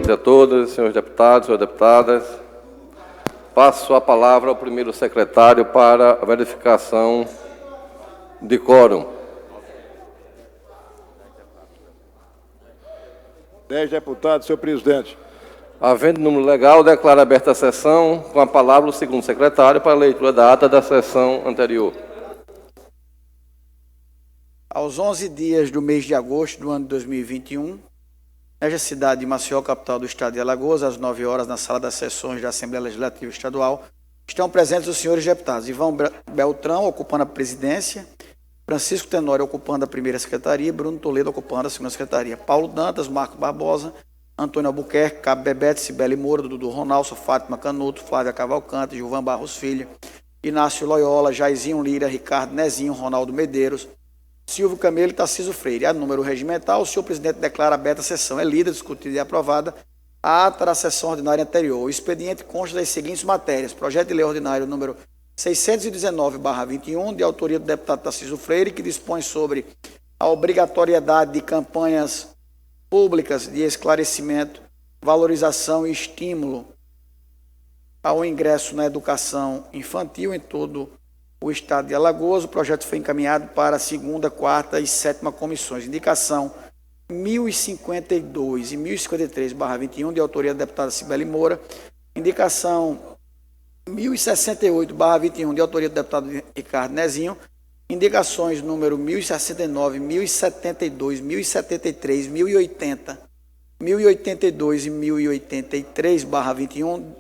A todos, senhores deputados, senhoras deputadas. Passo a palavra ao primeiro secretário para a verificação de quórum. 10 deputados, senhor presidente. Havendo número legal, declaro aberta a sessão. Com a palavra o segundo secretário para a leitura da ata da sessão anterior. Aos 11 dias do mês de agosto do ano de 2021, nesta cidade de Maceió, capital do estado de Alagoas, às 9 horas, na sala das sessões da Assembleia Legislativa Estadual, estão presentes os senhores deputados Ivan Beltrão, ocupando a presidência, Francisco Tenório, ocupando a primeira secretaria, Bruno Toledo, ocupando a segunda secretaria, Paulo Dantas, Marco Barbosa, Antônio Albuquerque, Cabo Bebete, Cibele Moura, Dudu Ronaldo, Fátima Canuto, Flávia Cavalcante, Gilvan Barros Filho, Inácio Loyola, Jairzinho Lira, Ricardo Nezinho, Ronaldo Medeiros, Silvio Camelo e Tarcísio Freire. A número regimental, o senhor presidente declara aberta a sessão. É lida, discutida e aprovada a ata da sessão ordinária anterior. O expediente consta das seguintes matérias: projeto de lei ordinário número 619/21, de autoria do deputado Tarcísio Freire, que dispõe sobre a obrigatoriedade de campanhas públicas de esclarecimento, valorização e estímulo ao ingresso na educação infantil em todo o estado de Alagoas. O projeto foi encaminhado para a segunda, quarta e sétima comissões. Indicação 1052 e 1053/21, de autoria da deputada Cibele Moura. Indicação 1068/21, de autoria do deputado Ricardo Nezinho. Indicações número 1069, 1072, 1073, 1080, 1082 e 1083/21,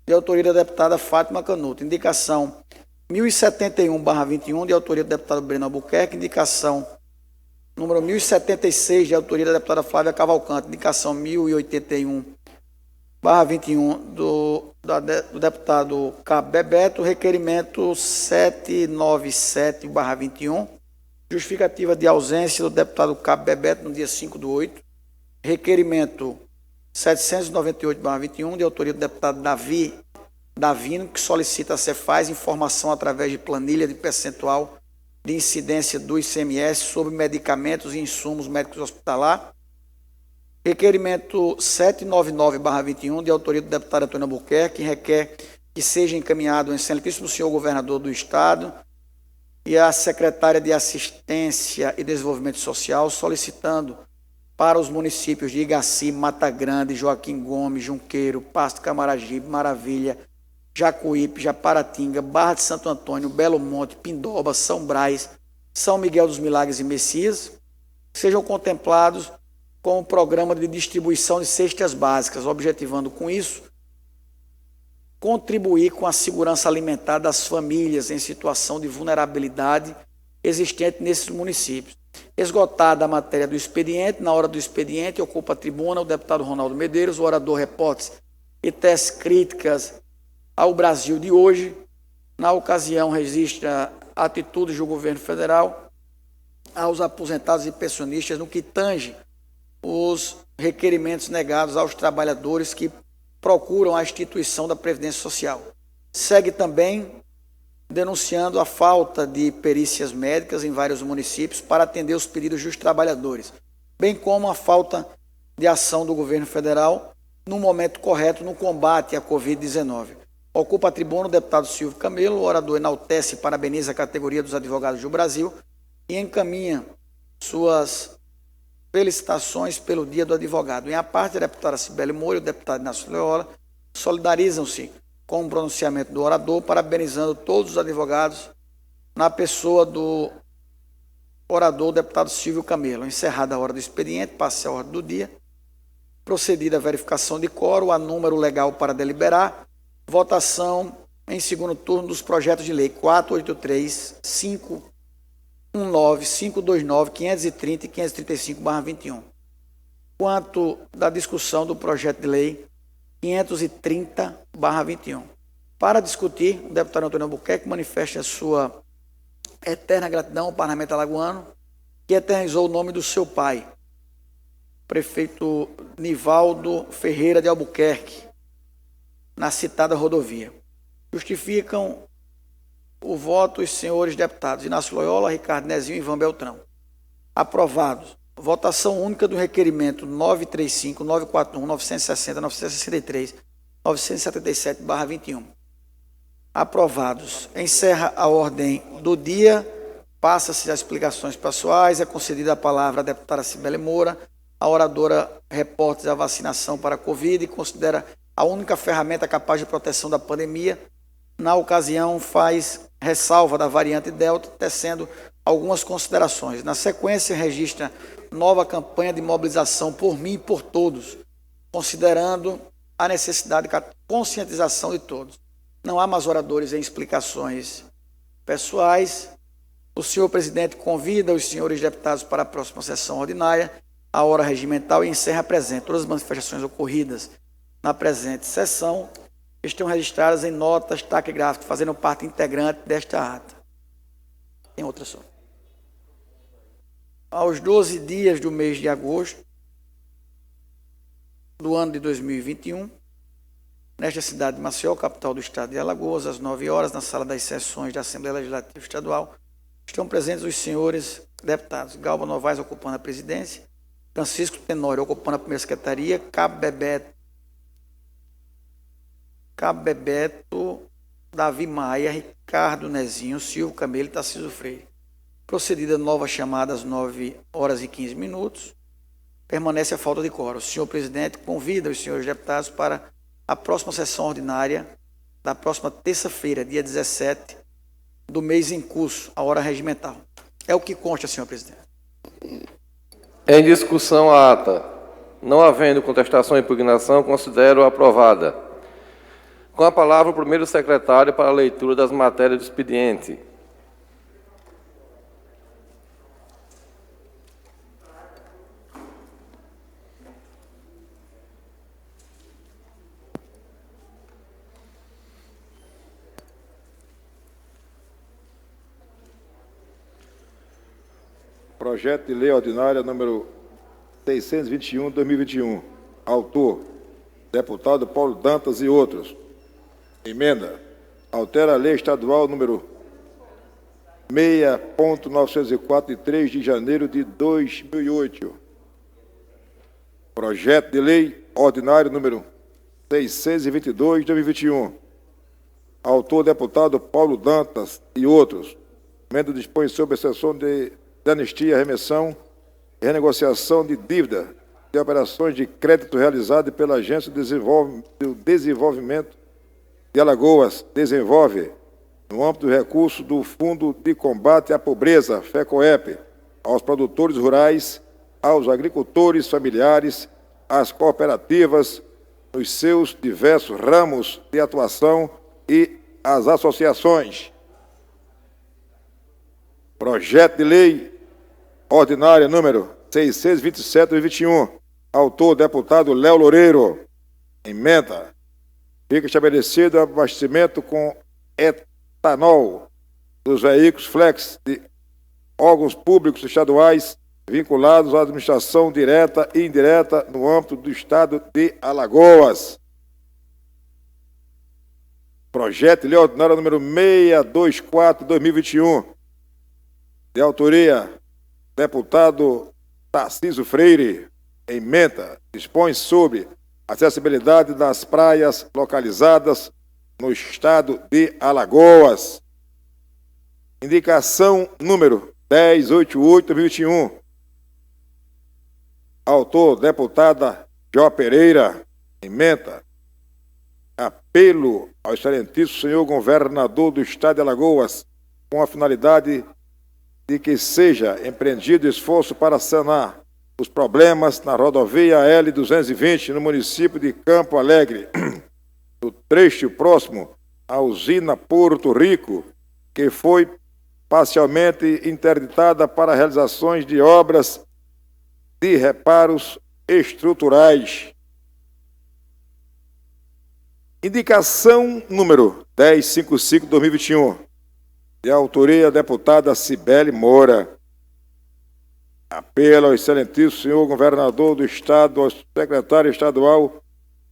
de autoria da deputada Fátima Canuto. Indicação 1071/21, de autoria do deputado Breno Albuquerque. Indicação número 1076, de autoria da deputada Flávia Cavalcante. Indicação 1081/21, do deputado Cabo Bebeto. Requerimento 797/21, justificativa de ausência do deputado Cabo Bebeto no dia 5/8. Requerimento 798/21, de autoria do deputado Davino, que solicita a Cefaz informação através de planilha de percentual de incidência do ICMS sobre medicamentos e insumos médicos hospitalar. Requerimento 799/21, de autoria do deputado Antônio Albuquerque, que requer que seja encaminhado ao excelentíssimo senhor governador do estado e à secretária de Assistência e Desenvolvimento Social, solicitando para os municípios de Igaci, Mata Grande, Joaquim Gomes, Junqueiro, Pasto Camaragibe, Maravilha, Jacuípe, Japaratinga, Barra de Santo Antônio, Belo Monte, Pindoba, São Brás, São Miguel dos Milagres e Messias, sejam contemplados com o programa de distribuição de cestas básicas, objetivando com isso contribuir com a segurança alimentar das famílias em situação de vulnerabilidade existente nesses municípios. Esgotada a matéria do expediente, na hora do expediente, ocupa a tribuna o deputado Ronaldo Medeiros, o orador repórter e tece críticas ao Brasil de hoje. Na ocasião, registra atitudes do governo federal aos aposentados e pensionistas no que tange os requerimentos negados aos trabalhadores que procuram a instituição da Previdência Social. Segue também denunciando a falta de perícias médicas em vários municípios para atender os pedidos dos trabalhadores, bem como a falta de ação do governo federal no momento correto no combate à Covid-19. Ocupa a tribuna o deputado Silvio Camelo, o orador enaltece e parabeniza a categoria dos advogados do Brasil e encaminha suas felicitações pelo Dia do Advogado. Em a parte, a deputada Cibele Moura e o deputado Inácio Loyola solidarizam-se com o pronunciamento do orador, parabenizando todos os advogados na pessoa do orador, o deputado Silvio Camelo. Encerrada a hora do expediente, passe a ordem do dia. Procedida a verificação de quórum, a número legal para deliberar. Votação em segundo turno dos projetos de lei 483, 519, 529, 530 e 535/21. Quanto da discussão do projeto de lei 530/21. Para discutir, o deputado Antônio Albuquerque manifesta a sua eterna gratidão ao parlamento alagoano, que eternizou o nome do seu pai, prefeito Nivaldo Ferreira de Albuquerque, na citada rodovia. Justificam o voto os senhores deputados Inácio Loyola, Ricardo Nezinho e Ivan Beltrão. Aprovados Votação única do requerimento 935, 941, 960, 963, 977/21. Aprovados. Encerra a ordem do dia. Passa-se as explicações pessoais. É concedida a palavra à deputada Cibele Moura, a oradora repórter da vacinação para a Covid e considera a única ferramenta capaz de proteção da pandemia. Na ocasião, faz ressalva da variante Delta, tecendo algumas considerações. Na sequência, registra nova campanha de mobilização por mim e por todos, considerando a necessidade de conscientização de todos. Não há mais oradores em explicações pessoais. O senhor presidente convida os senhores deputados para a próxima sessão ordinária, a hora regimental, e encerra a presente. Todas as manifestações ocorridas na presente sessão estão registradas em notas taquigráficas, fazendo parte integrante desta ata. Tem outra só. Aos 12 dias do mês de agosto do ano de 2021, nesta cidade de Maceió, capital do estado de Alagoas, às 9 horas, na sala das sessões da Assembleia Legislativa Estadual, estão presentes os senhores deputados Galba Novaes, ocupando a presidência, Francisco Tenório, ocupando a primeira secretaria, Cabebeto, Davi Maia, Ricardo Nezinho, Silvio Camelo e Tarcísio Freire. Procedida nova chamada às 9 horas e 15 minutos, permanece a falta de quórum. O senhor presidente convida os senhores deputados para a próxima sessão ordinária da próxima terça-feira, dia 17 do mês em curso, a hora regimental. É o que consta, senhor presidente. Em discussão a ata. Não havendo contestação ou impugnação, considero aprovada. Com a palavra, o primeiro secretário para a leitura das matérias do expediente. Projeto de Lei Ordinária número 621/2021. Autor, deputado Paulo Dantas e outros. Emenda. Altera a Lei Estadual número 6.904, de 3 de janeiro de 2008. Projeto de Lei Ordinário número 622/2021. Autor, deputado Paulo Dantas e outros. Emenda dispõe sobre exceção de anistia, remissão e renegociação de dívida de operações de crédito realizadas pela Agência de Desenvolvimento de Alagoas, Desenvolve, no âmbito do recurso do Fundo de Combate à Pobreza, FECOEP, aos produtores rurais, aos agricultores familiares, às cooperativas, nos seus diversos ramos de atuação e às associações. Projeto de Lei Ordinária número 627/21. Autor, deputado Léo Loureiro. Emenda. Fica estabelecido abastecimento com etanol dos veículos flex de órgãos públicos estaduais vinculados à administração direta e indireta no âmbito do estado de Alagoas. Projeto de Lei Ordinária número 624/2021. De autoria deputado Tarcísio Freire. Emenda. Dispõe sobre acessibilidade das praias localizadas no estado de Alagoas. Indicação número 1088/2021. Autor, deputada Jó Pereira. Emenda. Apelo ao excelentíssimo senhor governador do estado de Alagoas, com a finalidade de que seja empreendido esforço para sanar os problemas na rodovia L220, no município de Campo Alegre, no trecho próximo à usina Porto Rico, que foi parcialmente interditada para realizações de obras de reparos estruturais. Indicação número 1055/2021. De autoria deputada Cibele Moura. Apelo ao excelentíssimo senhor governador do estado, ao secretário estadual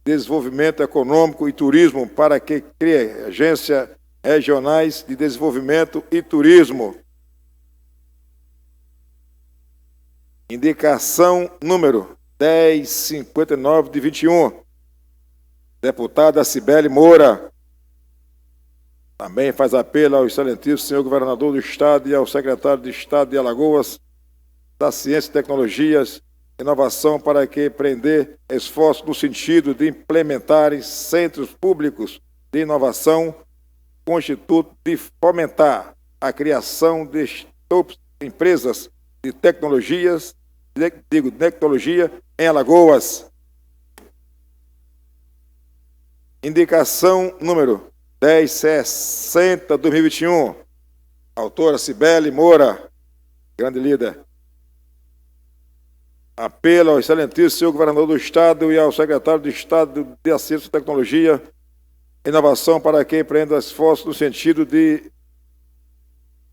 de Desenvolvimento Econômico e Turismo, para que crie agências regionais de desenvolvimento e turismo. Indicação número 1059 de 21. Deputada Cibele Moura. Também faz apelo ao excelentíssimo senhor governador do Estado e ao secretário de Estado de Alagoas da Ciência e Tecnologias e Inovação para que empreender esforços no sentido de implementarem centros públicos de inovação com o intuito de fomentar a criação de empresas de tecnologia em Alagoas. Indicação número 1060/2021. Autora Cibele Moura, grande líder. Apelo ao excelentíssimo senhor governador do Estado e ao secretário de Estado de Ciência e Tecnologia e Inovação para que empreenda esforços no sentido de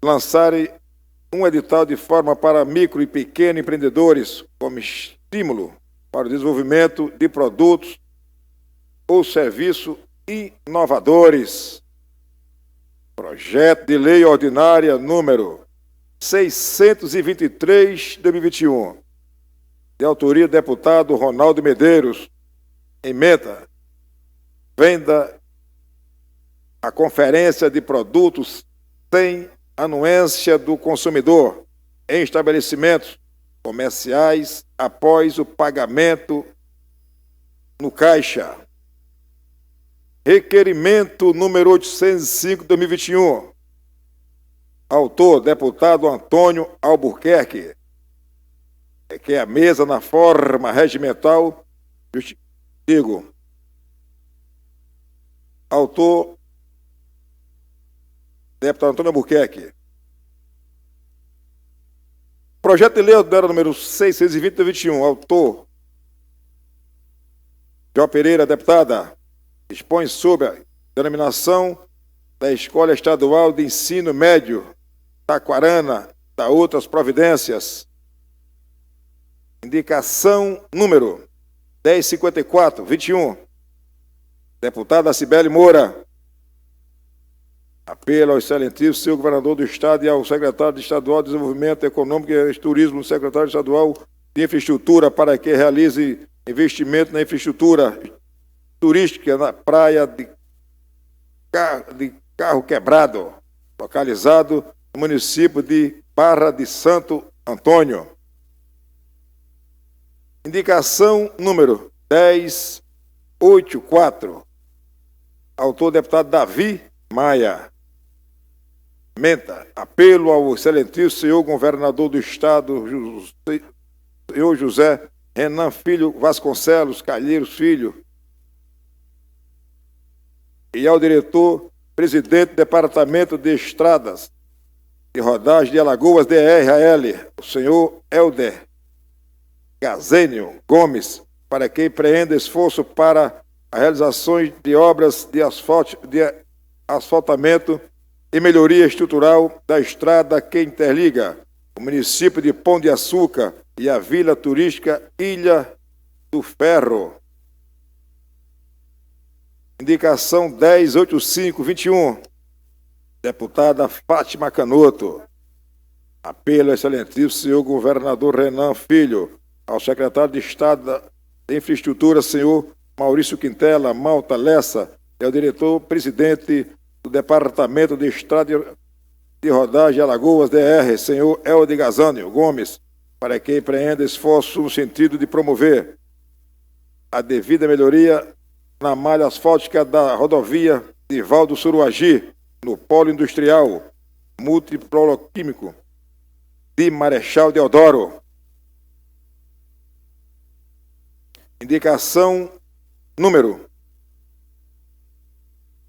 lançarem um edital de forma para micro e pequenos empreendedores como estímulo para o desenvolvimento de produtos ou serviços inovadores. Projeto de Lei Ordinária número 623/2021, de autoria do deputado Ronaldo Medeiros, emenda, venda a conferência de produtos sem anuência do consumidor em estabelecimentos comerciais após o pagamento no caixa. Requerimento número 805/2021. Autor, deputado Antônio Albuquerque. Que é a mesa na forma regimental. Digo. Autor, deputado Antônio Albuquerque. Projeto de Lei Ordinária número 620/2021. Autor, Jó Pereira, deputada. Expõe sobre a denominação da Escola Estadual de Ensino Médio Taquarana, da outras providências. Indicação número 1054/21. Deputada Cibele Moura. Apelo ao excelentíssimo senhor governador do Estado e ao secretário Estadual de Desenvolvimento Econômico e Turismo, secretário estadual de Infraestrutura, para que realize investimento na infraestrutura turística na praia de Carro Quebrado, localizado no município de Barra de Santo Antônio. Indicação número 1084. Autor, deputado Davi Maia. Menta. Apelo ao excelentíssimo senhor governador do Estado, senhor José Renan Filho Vasconcelos Calheiros Filho, e ao diretor-presidente do Departamento de Estradas e Rodagem de Alagoas, DRAL, o senhor Helder Gazênio Gomes, para que empreenda esforço para a realização de obras de asfaltamento e melhoria estrutural da estrada que interliga o município de Pão de Açúcar e a vila turística Ilha do Ferro. Indicação 1085/21. Deputada Fátima Canoto. Apelo ao excelentíssimo senhor governador Renan Filho, ao secretário de Estado de Infraestrutura, senhor Maurício Quintela Malta Lessa, e ao diretor-presidente do Departamento de Estrada de Rodagem de Alagoas, DR, senhor Helder Gazânio Gomes, para que empreenda esforço no sentido de promover a devida melhoria na malha asfáltica da rodovia de Valdo Suruagi, no polo industrial multiproquímico de Marechal Deodoro. Indicação número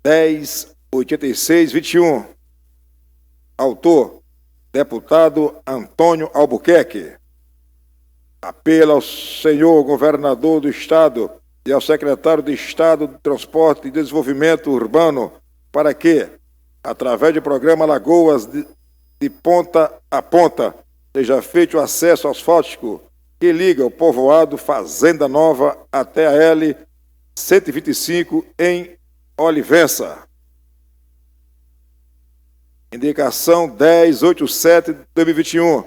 1086/21. Autor, deputado Antônio Albuquerque. Apelo ao senhor governador do Estado e ao secretário de Estado de Transporte e Desenvolvimento Urbano para que, através do programa Lagoas de Ponta a Ponta, seja feito o acesso asfáltico que liga o povoado Fazenda Nova até a L-125 em Olivença. Indicação 1087/2021.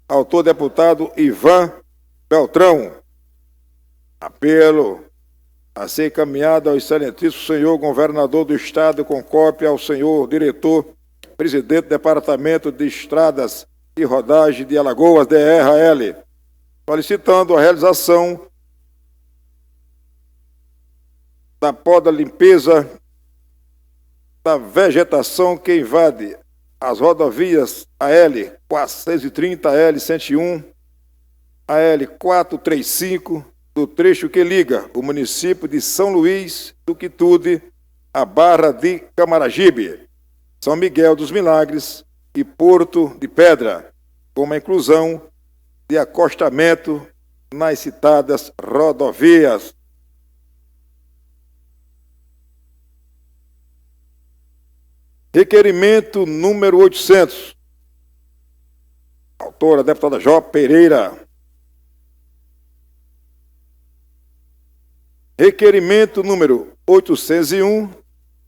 Autor, deputado Ivan Beltrão. Apelo a ser encaminhado ao excelentíssimo senhor governador do Estado, com cópia ao senhor diretor, presidente do Departamento de Estradas e Rodagem de Alagoas, DRAL, solicitando a realização da poda limpeza da vegetação que invade as rodovias AL 430, AL 101, AL 435, do trecho que liga o município de São Luís do Quitude à Barra de Camaragibe, São Miguel dos Milagres e Porto de Pedra, com a inclusão de acostamento nas citadas rodovias. Requerimento número 800. Autora, deputada Jó Pereira. Requerimento número 801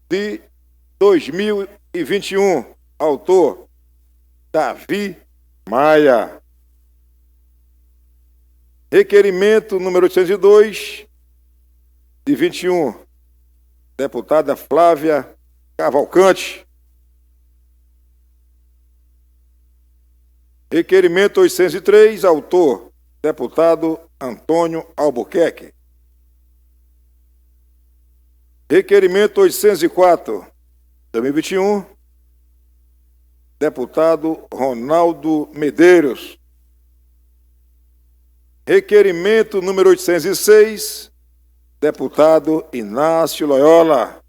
de 2021. Autor, Davi Maia. Requerimento número 802 de 21. Deputada Flávia Cavalcante. Requerimento 803, autor, deputado Antônio Albuquerque. Requerimento 804, 2021, deputado Ronaldo Medeiros. Requerimento número 806, deputado Inácio Loyola.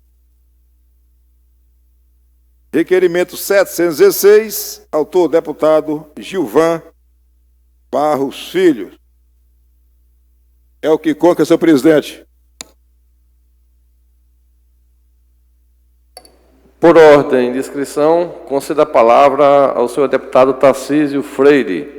Requerimento 716, autor, deputado Gilvan Barros Filho. É o que conta, senhor presidente. Por ordem de inscrição, conceda a palavra ao senhor deputado Tarcísio Freire.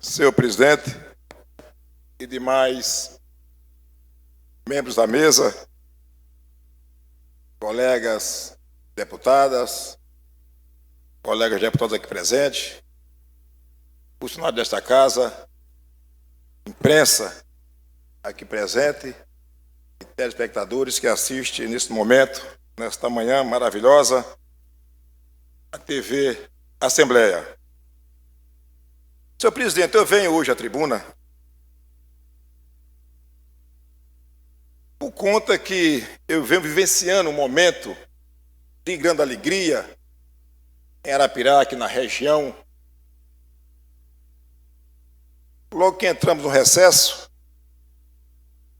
Senhor presidente e demais membros da mesa, colegas deputadas, colegas deputados aqui presentes, funcionários desta casa, imprensa aqui presente e telespectadores que assistem neste momento, nesta manhã maravilhosa, a TV Assembleia. Senhor presidente, eu venho hoje à tribuna por conta que eu venho vivenciando um momento de grande alegria em Arapiraca, aqui na região. Logo que entramos no recesso,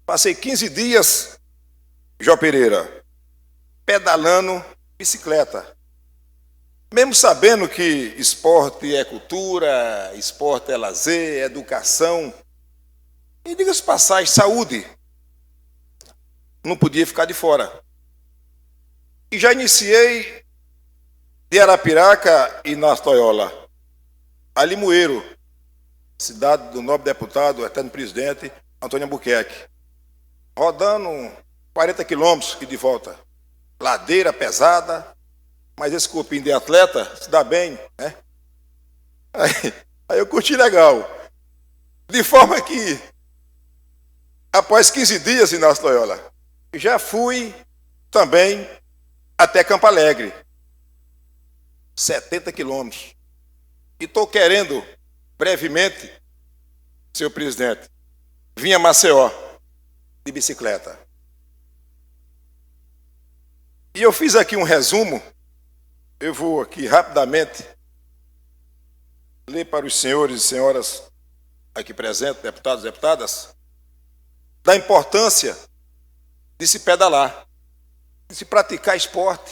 passei 15 dias, Jó Pereira, pedalando bicicleta. Mesmo sabendo que esporte é cultura, esporte é lazer, é educação, e diga-se de passagem, saúde, não podia ficar de fora. E já iniciei de Arapiraca e na Toiola, a Limoeiro, cidade do nobre deputado, eterno presidente, Antônio Albuquerque, rodando 40 quilômetros e de volta. Ladeira pesada, mas esse corpinho de atleta se dá bem, né? Aí eu curti legal. De forma que, após 15 dias, Inácio Loyola, já fui também até Campo Alegre. 70 quilômetros. E estou querendo, brevemente, senhor presidente, vir a Maceió de bicicleta. E eu fiz aqui um resumo. Eu vou aqui rapidamente ler para os senhores e senhoras aqui presentes, deputados e deputadas, da importância de se pedalar, de se praticar esporte,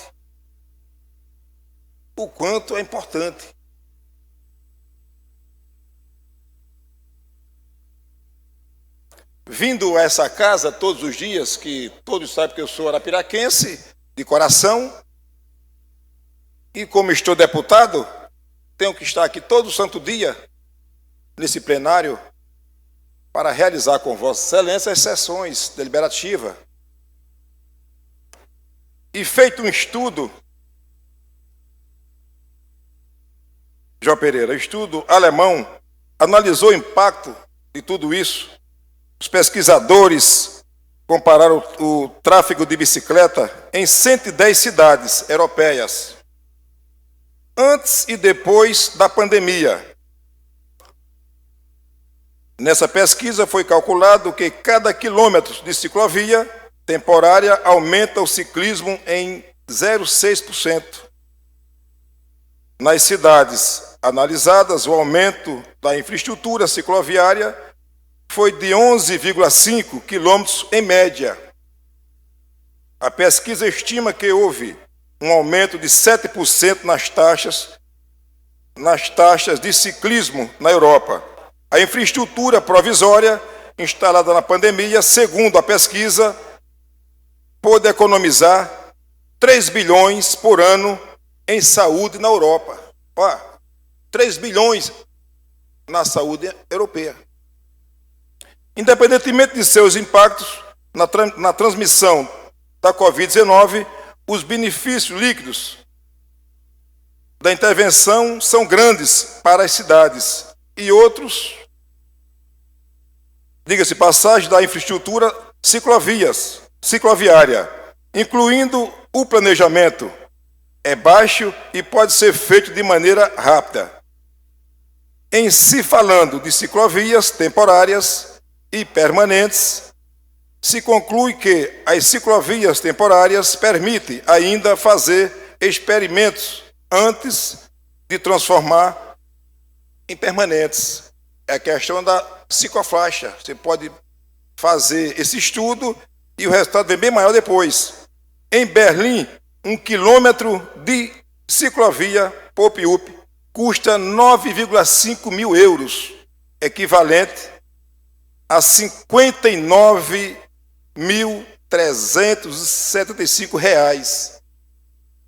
o quanto é importante. Vindo a essa casa todos os dias, que todos sabem que eu sou arapiraquense, de coração, e como estou deputado, tenho que estar aqui todo santo dia, nesse plenário, para realizar com Vossa Excelência as sessões deliberativas. E feito um estudo, João Pereira, estudo alemão, analisou o impacto de tudo isso. Os pesquisadores compararam o tráfego de bicicleta em 110 cidades europeias, antes e depois da pandemia. Nessa pesquisa foi calculado que cada quilômetro de ciclovia temporária aumenta o ciclismo em 0,6%. Nas cidades analisadas, o aumento da infraestrutura cicloviária foi de 11,5 quilômetros em média. A pesquisa estima que houve um aumento de 7% nas taxas de ciclismo na Europa. A infraestrutura provisória instalada na pandemia, segundo a pesquisa, pôde economizar 3 bilhões por ano em saúde na Europa. 3 bilhões na saúde europeia. Independentemente de seus impactos na transmissão da Covid-19, os benefícios líquidos da intervenção são grandes para as cidades e outros, diga-se passagem, da infraestrutura cicloviária, incluindo o planejamento, é baixo e pode ser feito de maneira rápida. Em se falando de ciclovias temporárias e permanentes, se conclui que as ciclovias temporárias permitem ainda fazer experimentos antes de transformar em permanentes. É a questão da ciclofaixa. Você pode fazer esse estudo e o resultado vem bem maior depois. Em Berlim, 1 quilômetro de ciclovia Pop-Up custa 9,5 mil euros, equivalente a 59.375 reais.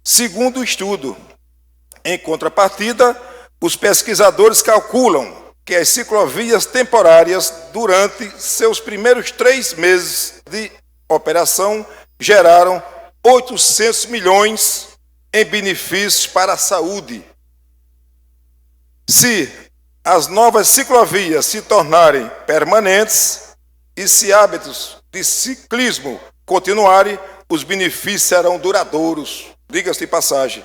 Segundo o estudo, em contrapartida, os pesquisadores calculam que as ciclovias temporárias, durante seus primeiros 3 meses de operação, geraram 800 milhões em benefícios para a saúde. Se as novas ciclovias se tornarem permanentes e se hábitos de ciclismo continuarem, os benefícios serão duradouros. Diga-se de passagem.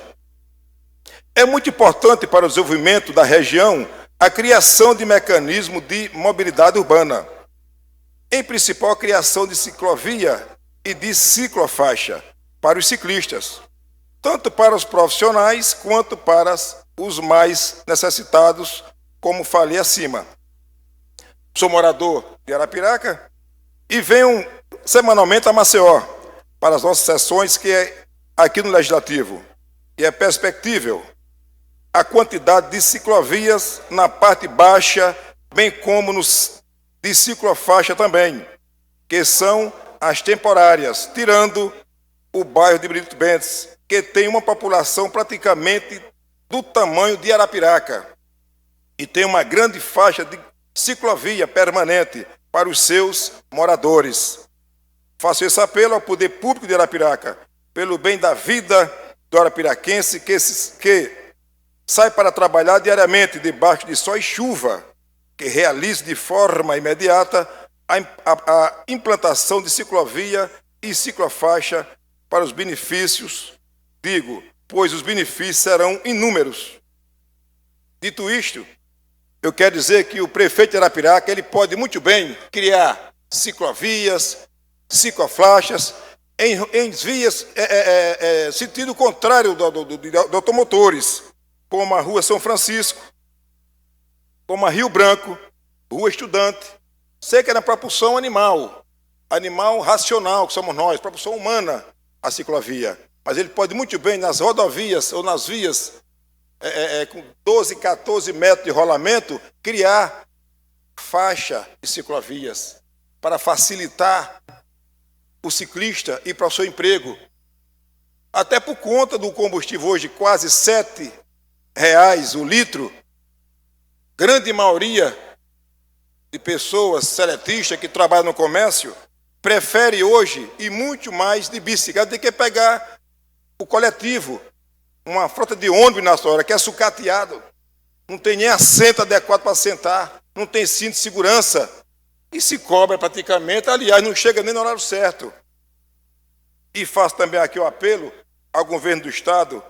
É muito importante para o desenvolvimento da região a criação de mecanismos de mobilidade urbana, em principal a criação de ciclovia e de ciclofaixa para os ciclistas, tanto para os profissionais quanto para os mais necessitados, como falei acima. Sou morador de Arapiraca e venho semanalmente a Maceió para as nossas sessões, que é aqui no Legislativo, e é perspectível a quantidade de ciclovias na parte baixa, bem como de ciclofaixa também, que são as temporárias, tirando o bairro de Brito Bentes, que tem uma população praticamente do tamanho de Arapiraca e tem uma grande faixa de ciclovia permanente para os seus moradores. Faço esse apelo ao poder público de Arapiraca, pelo bem da vida do arapiraquense, que sai para trabalhar diariamente debaixo de sol e chuva, que realize de forma imediata a implantação de ciclovia e ciclofaixa para os benefícios, pois os benefícios serão inúmeros. Dito isto, eu quero dizer que o prefeito de Arapiraca, ele pode muito bem criar ciclovias, ciclofaixas, em vias sentido contrário de automotores, como a Rua São Francisco, como a Rio Branco, Rua Estudante. Sei que é na propulsão animal racional, que somos nós, propulsão humana, a ciclovia. Mas ele pode muito bem, nas rodovias ou nas vias com 12, 14 metros de rolamento, criar faixa de ciclovias para facilitar o ciclista ir para o seu emprego. Até por conta do combustível hoje, quase R$7 o litro, grande maioria de pessoas seletistas que trabalham no comércio prefere hoje ir muito mais de bicicleta do que pegar o coletivo, uma frota de ônibus na hora que é sucateado, não tem nem assento adequado para sentar, não tem cinto de segurança e se cobra praticamente, aliás, não chega nem no horário certo. E faço também aqui o apelo ao governo do Estado,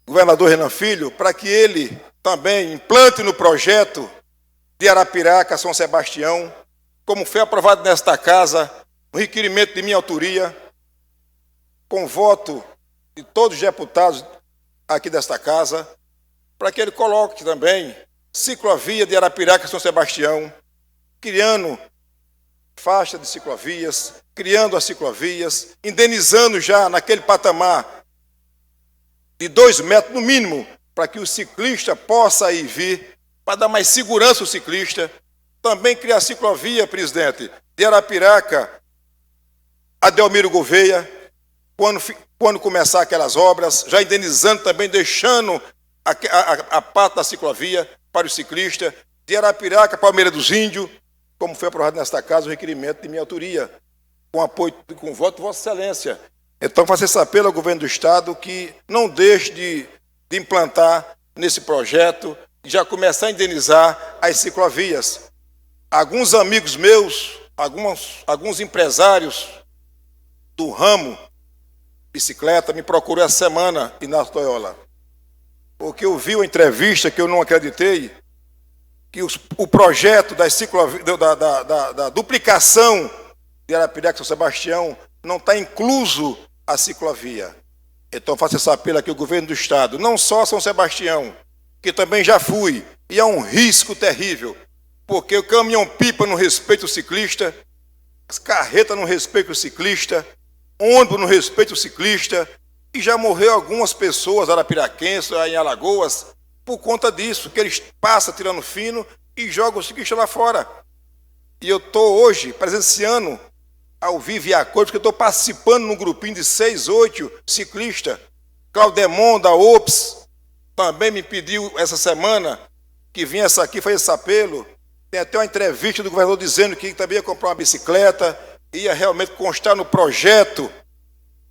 governador Renan Filho, para que ele também implante no projeto de Arapiraca, São Sebastião, como foi aprovado nesta casa, um requerimento de minha autoria, com voto de todos os deputados aqui desta casa, para que ele coloque também ciclovia de Arapiraca, São Sebastião, criando faixa de ciclovias, criando as ciclovias, indenizando já naquele patamar de 2 metros no mínimo, para que o ciclista possa ir e vir, para dar mais segurança ao ciclista. Também criar ciclovia, presidente, de Arapiraca a Delmiro Gouveia, quando começar aquelas obras, já indenizando também, deixando a parte da ciclovia para o ciclista, de Arapiraca para Palmeira dos Índios, como foi aprovado nesta casa o requerimento de minha autoria, com apoio, com voto de Vossa Excelência. Então, faço esse apelo ao governo do Estado que não deixe de implantar nesse projeto e já começar a indenizar as ciclovias. Alguns amigos meus, alguns empresários do ramo bicicleta me procurou essa semana, Inácio Toyola, porque eu vi uma entrevista que eu não acreditei, que o projeto das da duplicação de Arapiraca e São Sebastião não está incluso a ciclovia. Então faço esse apelo aqui ao governo do Estado, não só São Sebastião, que também já fui, e é um risco terrível, porque o caminhão-pipa não respeita o ciclista, as carretas não respeitam o ciclista, ônibus não respeita o ciclista, e já morreu algumas pessoas, arapiraquenses, em Alagoas, por conta disso, que eles passam tirando fino e jogam o ciclista lá fora. E eu estou hoje presenciando, ao vivo e a cores, porque eu estou participando num grupinho de 6, 8 ciclistas. Claudemon, da OPS, também me pediu essa semana que vinha aqui, fez esse apelo. Tem até uma entrevista do governador dizendo que também ia comprar uma bicicleta, ia realmente constar no projeto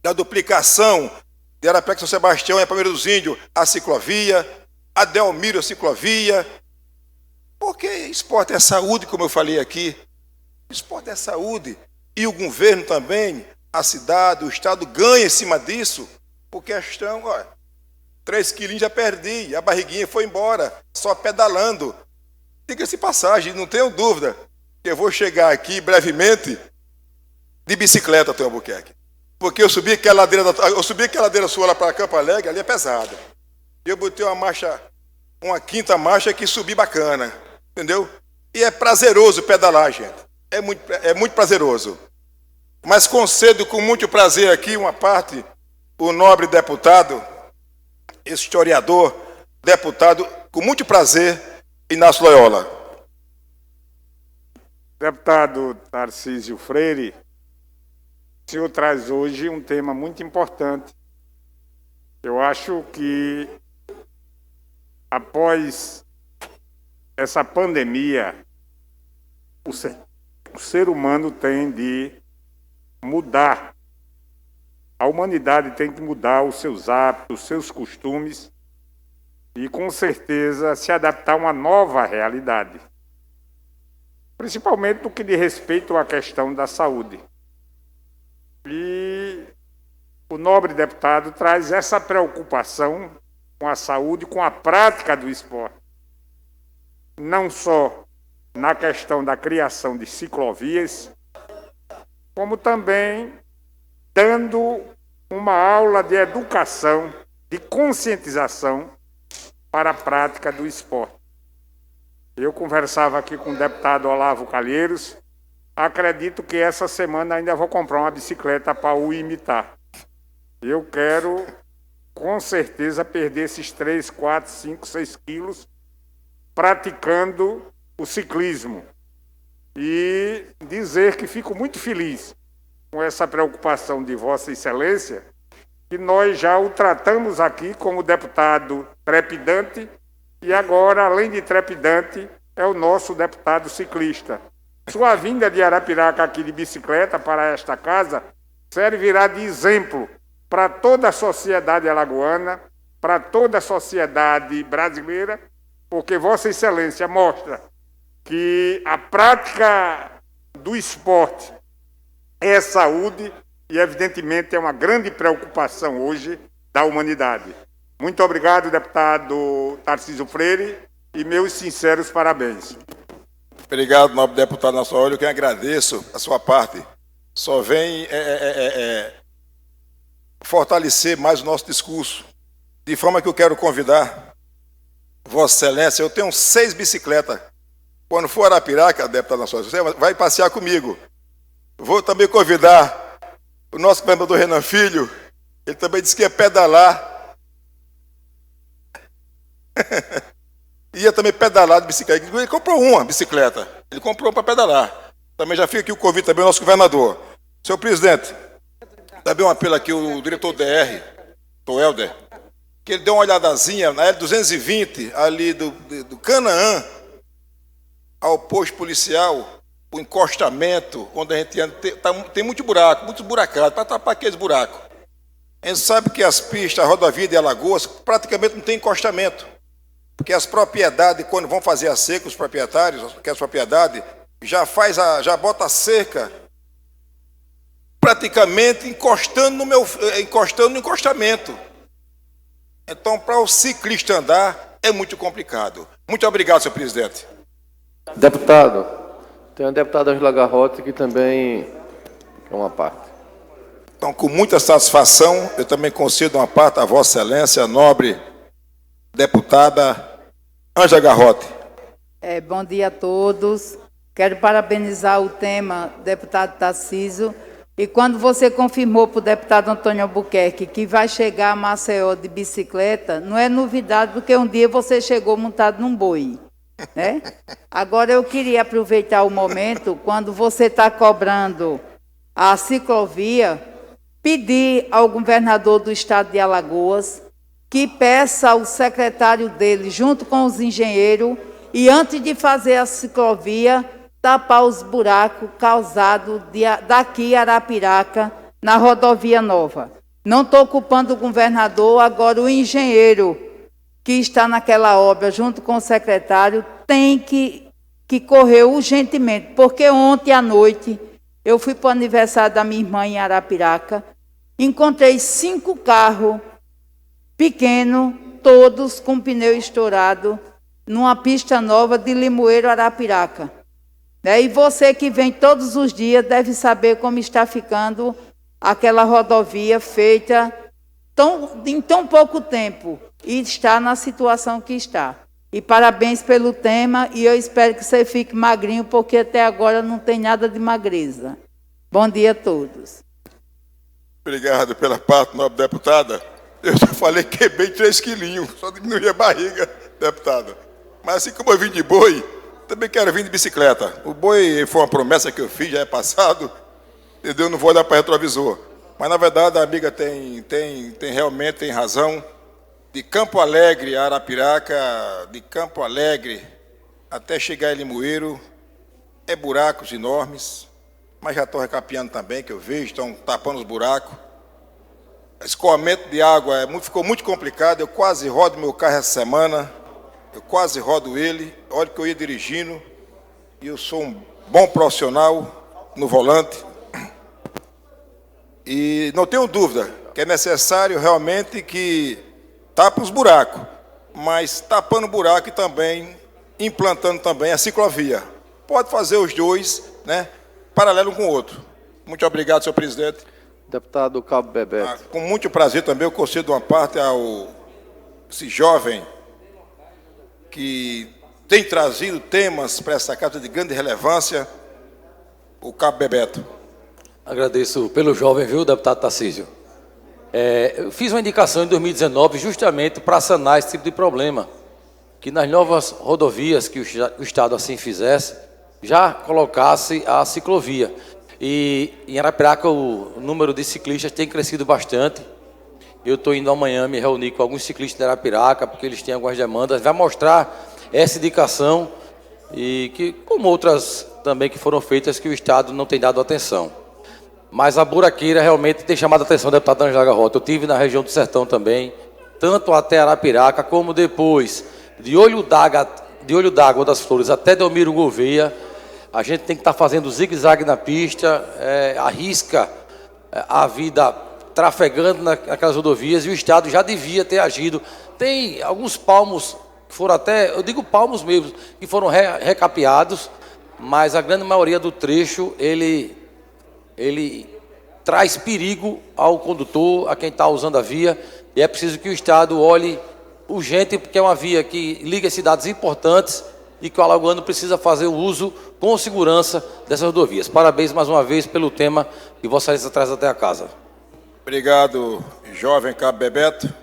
da duplicação de Arapiraca São Sebastião e a Palmeira dos Índios, a ciclovia, a Delmiro a ciclovia, porque esporte é saúde, como eu falei aqui, esporte é saúde, e o governo também, a cidade, o Estado ganha em cima disso, porque a questão, 3 quilinhos já perdi, a barriguinha foi embora, só pedalando. Diga-se passagem, não tenho dúvida que eu vou chegar aqui brevemente de bicicleta, Tom Albuquerque. Porque eu subi aquela ladeira sua lá para Campo Alegre, ali é pesada. Eu botei uma quinta marcha que subi bacana, entendeu? E é prazeroso pedalar, gente. É muito prazeroso. Mas concedo com muito prazer aqui uma parte, o nobre deputado, historiador, deputado, com muito prazer, Inácio Loyola. Deputado Tarcísio Freire, o senhor traz hoje um tema muito importante. Eu acho que, após essa pandemia, o ser humano tem de mudar. A humanidade tem que mudar os seus hábitos, os seus costumes e, com certeza, se adaptar a uma nova realidade. Principalmente no que diz respeito à questão da saúde. E o nobre deputado traz essa preocupação com a saúde, com a prática do esporte. Não só na questão da criação de ciclovias, como também dando uma aula de educação, de conscientização para a prática do esporte. Eu conversava aqui com o deputado Olavo Calheiros. Acredito que essa semana ainda vou comprar uma bicicleta para o imitar. Eu quero, com certeza, perder esses 3, 4, 5, 6 quilos praticando o ciclismo. E dizer que fico muito feliz com essa preocupação de Vossa Excelência, que nós já o tratamos aqui como deputado trepidante e agora, além de trepidante, é o nosso deputado ciclista. Sua vinda de Arapiraca aqui de bicicleta para esta casa servirá de exemplo para toda a sociedade alagoana, para toda a sociedade brasileira, porque Vossa Excelência mostra que a prática do esporte é saúde e, evidentemente, é uma grande preocupação hoje da humanidade. Muito obrigado, deputado Tarcísio Freire, e meus sinceros parabéns. Obrigado, nobre deputado Nassau. Eu que agradeço a sua parte. Só vem fortalecer mais o nosso discurso. De forma que eu quero convidar Vossa Excelência, eu tenho 6 bicicletas. Quando for Arapiraca, deputado Nassau, você vai passear comigo. Vou também convidar o nosso governador Renan Filho. Ele também disse que ia pedalar. Ia também pedalar de bicicleta. Ele comprou uma bicicleta. Ele comprou para pedalar. Também já fica aqui o convite também ao nosso governador. Senhor presidente, também um apelo aqui ao diretor DR, o Helder, que ele dê uma olhadazinha na L220, ali do Canaã, ao posto policial, o encostamento, onde a gente anda, tem muito buraco, muitos buracados, para tapar aqueles buracos. A gente sabe que as pistas, a rodovia de Alagoas, praticamente não tem encostamento. Porque as propriedades, quando vão fazer a cerca, os proprietários, que as propriedades, já bota a cerca praticamente encostando no encostamento. Então, para o ciclista andar, é muito complicado. Muito obrigado, senhor presidente. Deputado, tem a deputada Angela Garrote que também é uma parte. Então, com muita satisfação, eu também concedo uma parte a Vossa Excelência, a nobre deputada Ângela Garrote. Bom dia a todos. Quero parabenizar o tema, deputado Tarcísio. E quando você confirmou para o deputado Antônio Albuquerque que vai chegar a Maceió de bicicleta, não é novidade, porque um dia você chegou montado num boi, né? Agora, eu queria aproveitar o momento, quando você está cobrando a ciclovia, pedir ao governador do estado de Alagoas que peça ao secretário dele, junto com os engenheiros, e antes de fazer a ciclovia, tapar os buracos causados daqui a Arapiraca, na rodovia nova. Não estou culpando o governador, agora o engenheiro que está naquela obra, junto com o secretário, tem que correr urgentemente, porque ontem à noite eu fui para o aniversário da minha irmã em Arapiraca, encontrei 5 carros pequenos, todos com pneu estourado, numa pista nova de Limoeiro, Arapiraca. E você que vem todos os dias deve saber como está ficando aquela rodovia feita em tão pouco tempo e está na situação que está. E parabéns pelo tema, e eu espero que você fique magrinho, porque até agora não tem nada de magreza. Bom dia a todos. Obrigado pela parte, nobre deputada. Eu já falei que quebrei 3 quilinhos, só diminuí a barriga, deputada. Mas assim como eu vim de boi, também quero vir de bicicleta. O boi foi uma promessa que eu fiz, já é passado, entendeu? Não vou olhar para retrovisor. Mas, na verdade, a amiga realmente tem razão. De Campo Alegre a Arapiraca, de Campo Alegre até chegar em Limoeiro, é buracos enormes, mas já estão recapeando também, que eu vejo, estão tapando os buracos. Escoamento de água ficou muito complicado, eu quase rodo meu carro essa semana, eu quase rodo ele, olha que eu ia dirigindo, e eu sou um bom profissional no volante, e não tenho dúvida que é necessário realmente que tape os buracos, mas tapando o buraco e também implantando também a ciclovia. Pode fazer os dois, né, paralelo um com o outro. Muito obrigado, senhor presidente. Deputado Cabo Bebeto. Com muito prazer também eu concedo uma parte esse jovem que tem trazido temas para essa casa de grande relevância. O Cabo Bebeto. Agradeço pelo jovem, viu, deputado Tarcísio. Eu fiz uma indicação em 2019 justamente para sanar esse tipo de problema, que nas novas rodovias que o Estado assim fizesse, já colocasse a ciclovia. E em Arapiraca o número de ciclistas tem crescido bastante. Eu estou indo amanhã me reunir com alguns ciclistas de Arapiraca, porque eles têm algumas demandas. Vai mostrar essa indicação e que, como outras também que foram feitas, que o Estado não tem dado atenção. Mas a buraqueira realmente tem chamado a atenção do deputado Ângelo Garrota. Eu estive na região do Sertão também, tanto até Arapiraca, como depois de Olho d'Água das Flores até Delmiro Gouveia. A gente tem que estar fazendo zigue-zague na pista, arrisca a vida trafegando naquelas rodovias, e o Estado já devia ter agido. Tem alguns palmos que foram até, eu digo palmos mesmo, que foram recapeados, mas a grande maioria do trecho, ele traz perigo ao condutor, a quem está usando a via, e é preciso que o Estado olhe urgente, porque é uma via que liga cidades importantes e que o alagoano precisa fazer o uso com segurança dessas rodovias. Parabéns mais uma vez pelo tema que Vossa Excelência traz até a casa. Obrigado, jovem Cabo Bebeto.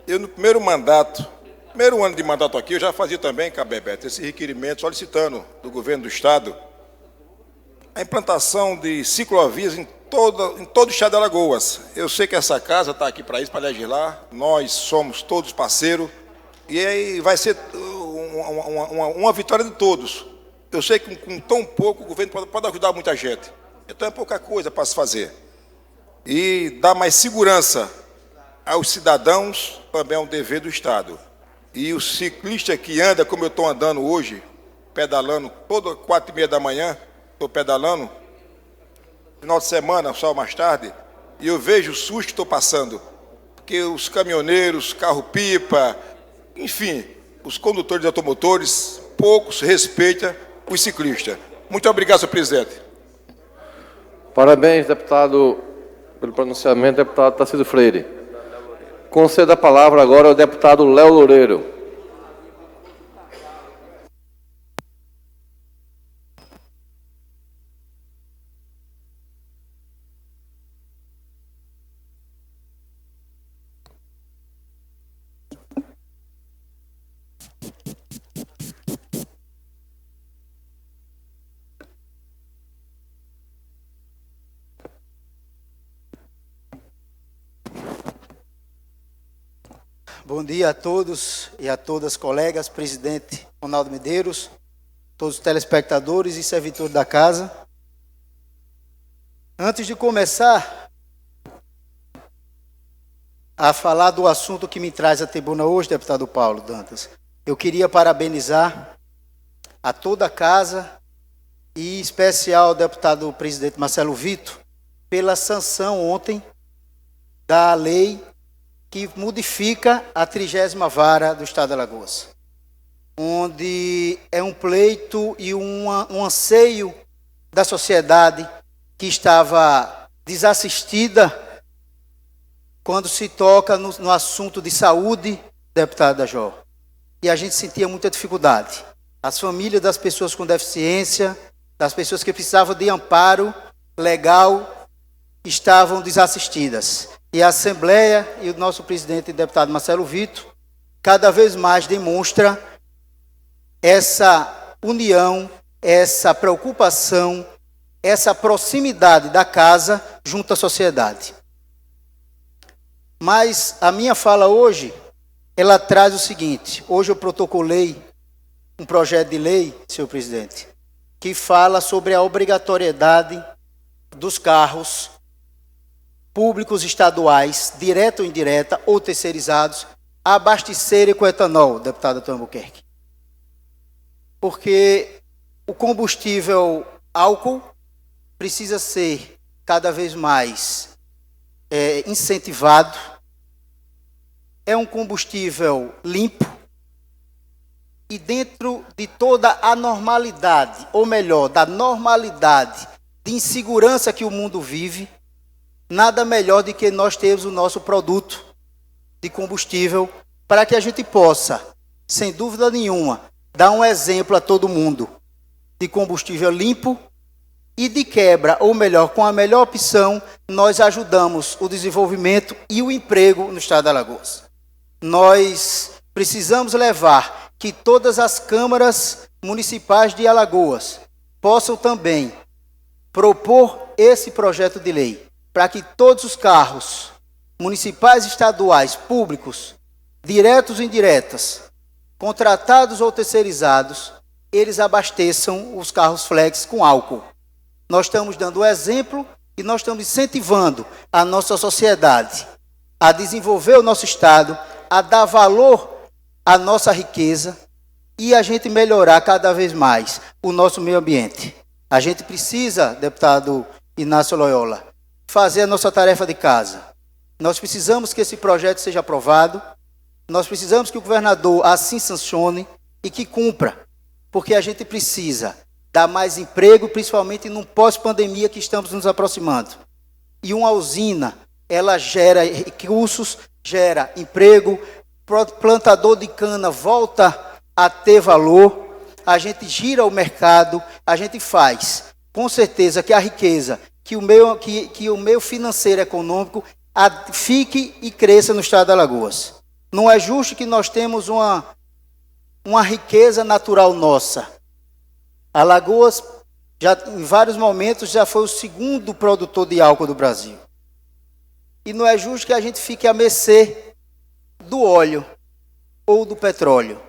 Eu, no primeiro ano de mandato aqui, eu já fazia também, Cabo Bebeto, esse requerimento solicitando do governo do Estado a implantação de ciclovias em todo o Estado de Alagoas. Eu sei que essa casa está aqui para isso, para legislar, nós somos todos parceiros, e aí vai ser uma vitória de todos. Eu sei que com tão pouco o governo pode ajudar muita gente, então é pouca coisa para se fazer. E dar mais segurança aos cidadãos também é um dever do Estado. E o ciclista que anda, como eu estou andando hoje, pedalando, toda 4h30 da manhã, estou pedalando, final de semana, só mais tarde, e eu vejo o susto que estou passando, porque os caminhoneiros, carro-pipa, enfim, os condutores de automotores, poucos respeitam os ciclistas. Muito obrigado, senhor presidente. Parabéns, deputado, pelo pronunciamento, deputado Tarcísio Freire. Conceda a palavra agora ao deputado Léo Loureiro. Bom dia a todos e a todas, colegas, presidente Ronaldo Medeiros, todos os telespectadores e servidores da casa. Antes de começar a falar do assunto que me traz à tribuna hoje, deputado Paulo Dantas, eu queria parabenizar a toda a casa e em especial ao deputado presidente Marcelo Vitor pela sanção ontem da lei que modifica a 30ª vara do Estado de Alagoas, onde é um pleito e um anseio da sociedade que estava desassistida quando se toca no assunto de saúde, deputado da JO. E a gente sentia muita dificuldade. As famílias das pessoas com deficiência, das pessoas que precisavam de amparo legal, estavam desassistidas. E a Assembleia e o nosso presidente, deputado Marcelo Vitor, cada vez mais demonstra essa união, essa preocupação, essa proximidade da casa junto à sociedade. Mas a minha fala hoje, ela traz o seguinte: hoje eu protocolei um projeto de lei, senhor presidente, que fala sobre a obrigatoriedade dos carros públicos estaduais, direta ou indireta, ou terceirizados, a abastecerem com etanol, deputado Antônio Albuquerque. Porque o combustível álcool precisa ser cada vez mais incentivado. É um combustível limpo e dentro de toda a normalidade, ou melhor, da normalidade de insegurança que o mundo vive, nada melhor do que nós termos o nosso produto de combustível para que a gente possa, sem dúvida nenhuma, dá um exemplo a todo mundo de combustível limpo e de quebra, ou melhor, com a melhor opção, nós ajudamos o desenvolvimento e o emprego no estado de Alagoas. Nós precisamos levar que todas as câmaras municipais de Alagoas possam também propor esse projeto de lei, para que todos os carros municipais, estaduais, públicos, diretos ou indiretas, contratados ou terceirizados, eles abasteçam os carros flex com álcool. Nós estamos dando o exemplo e nós estamos incentivando a nossa sociedade a desenvolver o nosso estado, a dar valor à nossa riqueza e a gente melhorar cada vez mais o nosso meio ambiente. A gente precisa, deputado Inácio Loyola, fazer a nossa tarefa de casa. Nós precisamos que esse projeto seja aprovado, nós precisamos que o governador assim sancione e que cumpra, porque a gente precisa dar mais emprego, principalmente num pós-pandemia que estamos nos aproximando. E uma usina, ela gera recursos, gera emprego, plantador de cana volta a ter valor, a gente gira o mercado, a gente faz, com certeza, que a riqueza, que o meio financeiro econômico fique e cresça no estado de Alagoas. Não é justo que nós temos uma riqueza natural nossa. Alagoas, já, em vários momentos, já foi o segundo produtor de álcool do Brasil. E não é justo que a gente fique à mercê do óleo ou do petróleo.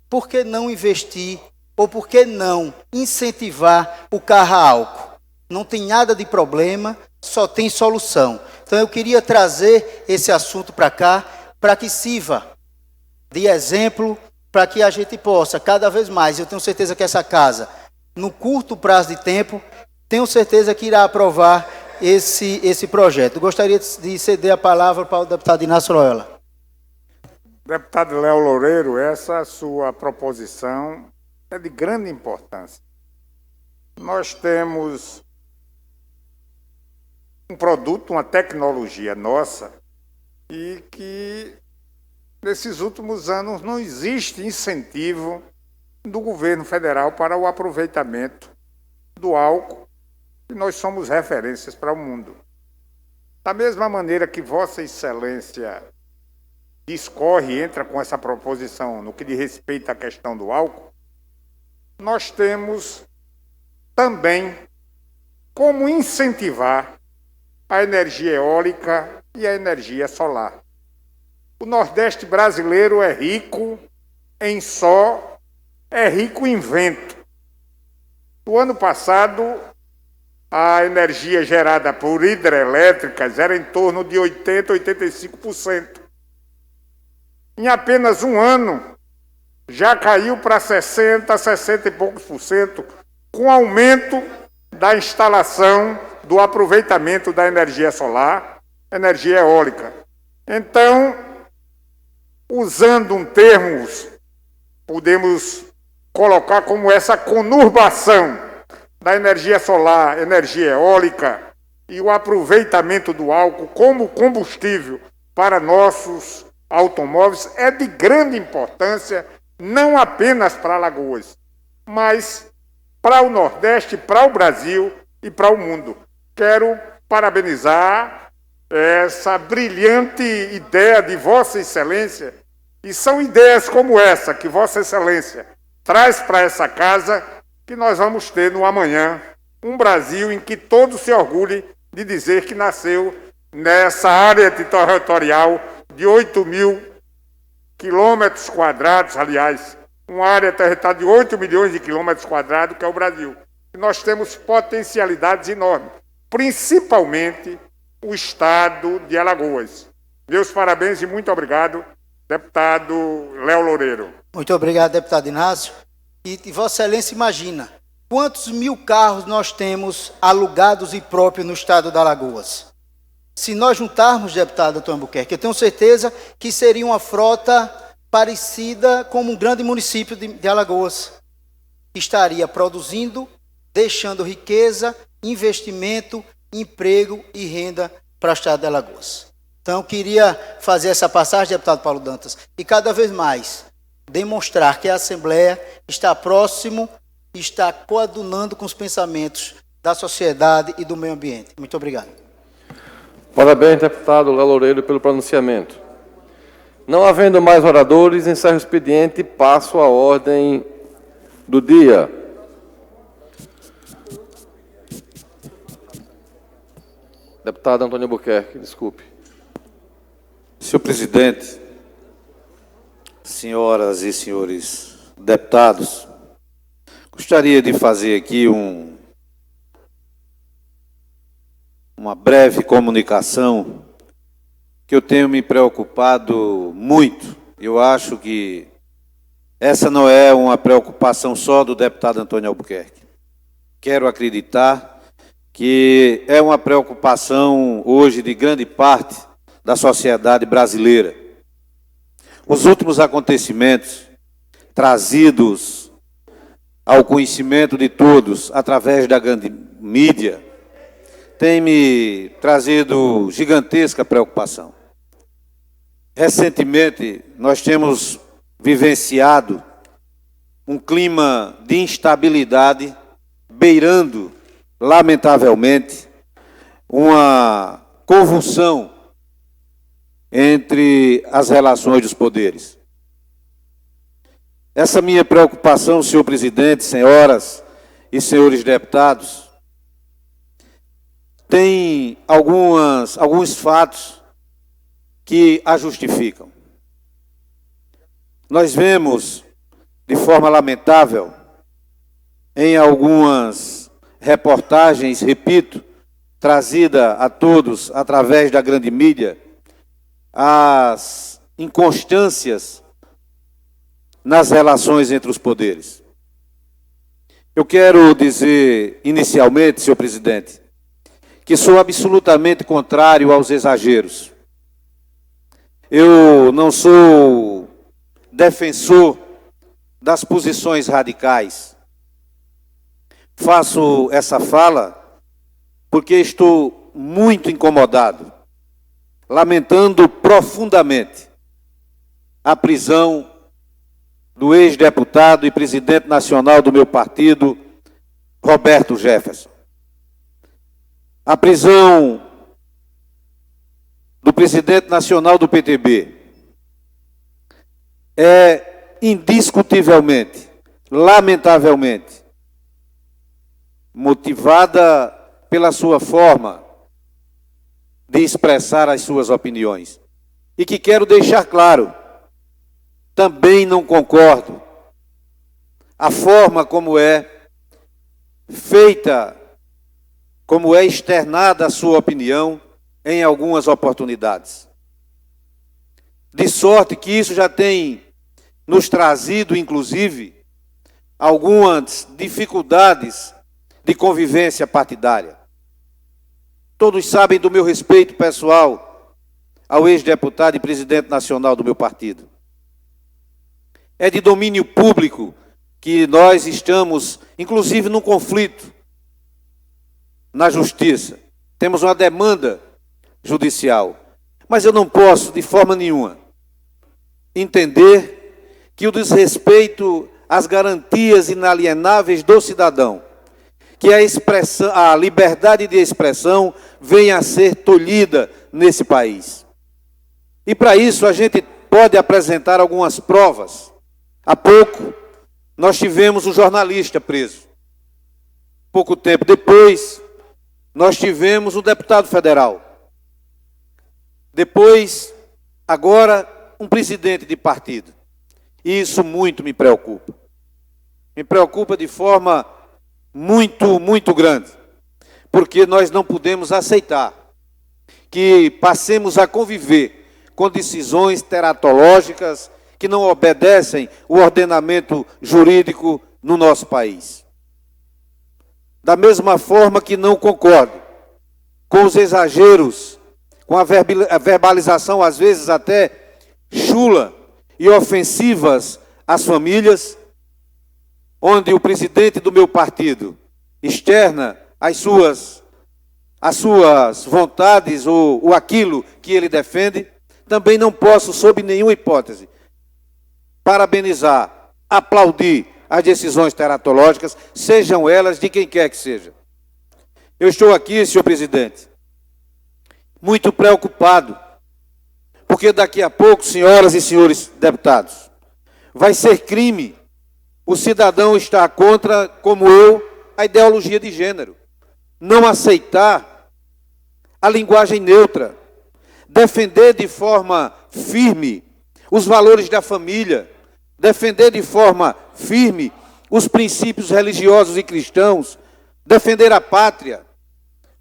Por que não investir ou por que não incentivar o carro a álcool? Não tem nada de problema, só tem solução. Então eu queria trazer esse assunto para cá, para que sirva de exemplo, para que a gente possa cada vez mais, eu tenho certeza que essa casa, no curto prazo de tempo, tenho certeza que irá aprovar esse projeto. Gostaria de ceder a palavra para o deputado Inácio Loyola. Deputado Léo Loureiro, essa sua proposição é de grande importância. Nós temos um produto, uma tecnologia nossa, e que nesses últimos anos não existe incentivo do governo federal para o aproveitamento do álcool, e nós somos referências para o mundo. Da mesma maneira que Vossa Excelência discorre e entra com essa proposição no que diz respeito à questão do álcool, nós temos também como incentivar a energia eólica e a energia solar. O Nordeste brasileiro é rico em sol, é rico em vento. No ano passado, a energia gerada por hidrelétricas era em torno de 80%, 85%. Em apenas um ano, já caiu para 60 e poucos por cento, com aumento da instalação do aproveitamento da energia solar, energia eólica. Então, usando um termo, podemos colocar como essa conurbação da energia solar, energia eólica e o aproveitamento do álcool como combustível para nossos automóveis é de grande importância, não apenas para Alagoas, mas para o Nordeste, para o Brasil e para o mundo. Quero parabenizar essa brilhante ideia de Vossa Excelência, e são ideias como essa que Vossa Excelência traz para essa casa, que nós vamos ter no amanhã um Brasil em que todos se orgulhem de dizer que nasceu nessa área territorial de 8.000 quilômetros quadrados, aliás, uma área territorial de 8 milhões de quilômetros quadrados, que é o Brasil. E nós temos potencialidades enormes, principalmente o estado de Alagoas. Meus parabéns e muito obrigado, deputado Léo Loureiro. Muito obrigado, deputado Inácio. E Vossa Excelência imagina quantos mil carros nós temos alugados e próprios no estado de Alagoas. Se nós juntarmos, deputado Antônio Albuquerque, eu tenho certeza que seria uma frota parecida com um grande município de Alagoas. Estaria produzindo, deixando riqueza, investimento, emprego e renda para o estado de Alagoas. Então, eu queria fazer essa passagem, deputado Paulo Dantas, e cada vez mais demonstrar que a Assembleia está próximo e está coadunando com os pensamentos da sociedade e do meio ambiente. Muito obrigado. Parabéns, deputado Léo Loureiro, pelo pronunciamento. Não havendo mais oradores, encerro o expediente e passo à ordem do dia. Deputado Antônio Albuquerque, desculpe. Senhor presidente, senhoras e senhores deputados, gostaria de fazer aqui uma breve comunicação que eu tenho me preocupado muito. Eu acho que essa não é uma preocupação só do deputado Antônio Albuquerque. Quero acreditar que é uma preocupação hoje de grande parte da sociedade brasileira. Os últimos acontecimentos trazidos ao conhecimento de todos através da grande mídia têm me trazido gigantesca preocupação. Recentemente, nós temos vivenciado um clima de instabilidade, beirando, lamentavelmente, uma convulsão entre as relações dos poderes. Essa minha preocupação, senhor presidente, senhoras e senhores deputados, tem alguns fatos que a justificam. Nós vemos, de forma lamentável, em algumas reportagens, repito, trazida a todos através da grande mídia, as inconstâncias nas relações entre os poderes. Eu quero dizer, inicialmente, senhor presidente, que sou absolutamente contrário aos exageros. Eu não sou defensor das posições radicais. Faço essa fala porque estou muito incomodado, lamentando profundamente a prisão do ex-deputado e presidente nacional do meu partido, Roberto Jefferson. A prisão do presidente nacional do PTB é indiscutivelmente, lamentavelmente, motivada pela sua forma de expressar as suas opiniões. E que quero deixar claro, também não concordo a forma como é feita, como é externada a sua opinião em algumas oportunidades. De sorte que isso já tem nos trazido, inclusive, algumas dificuldades de convivência partidária. Todos sabem do meu respeito pessoal ao ex-deputado e presidente nacional do meu partido. É de domínio público que nós estamos, inclusive, num conflito na justiça. Temos uma demanda judicial. Mas eu não posso, de forma nenhuma, entender que o desrespeito às garantias inalienáveis do cidadão, que a liberdade de expressão venha a ser tolhida nesse país. E para isso a gente pode apresentar algumas provas. Há pouco nós tivemos um jornalista preso. Pouco tempo depois, nós tivemos um deputado federal. Depois, agora, um presidente de partido. E isso muito me preocupa. Me preocupa de forma muito, muito grande. Porque nós não podemos aceitar que passemos a conviver com decisões teratológicas que não obedecem o ordenamento jurídico no nosso país. Da mesma forma que não concordo com os exageros, com a verbalização, às vezes até chula e ofensivas às famílias, onde o presidente do meu partido externa as suas vontades ou aquilo que ele defende, também não posso, sob nenhuma hipótese, parabenizar, aplaudir as decisões teratológicas, sejam elas de quem quer que seja. Eu estou aqui, senhor presidente, muito preocupado, porque daqui a pouco, senhoras e senhores deputados, vai ser crime o cidadão estar contra, como eu, a ideologia de gênero, não aceitar a linguagem neutra, defender de forma firme os valores da família, defender de forma firme os princípios religiosos e cristãos, defender a pátria.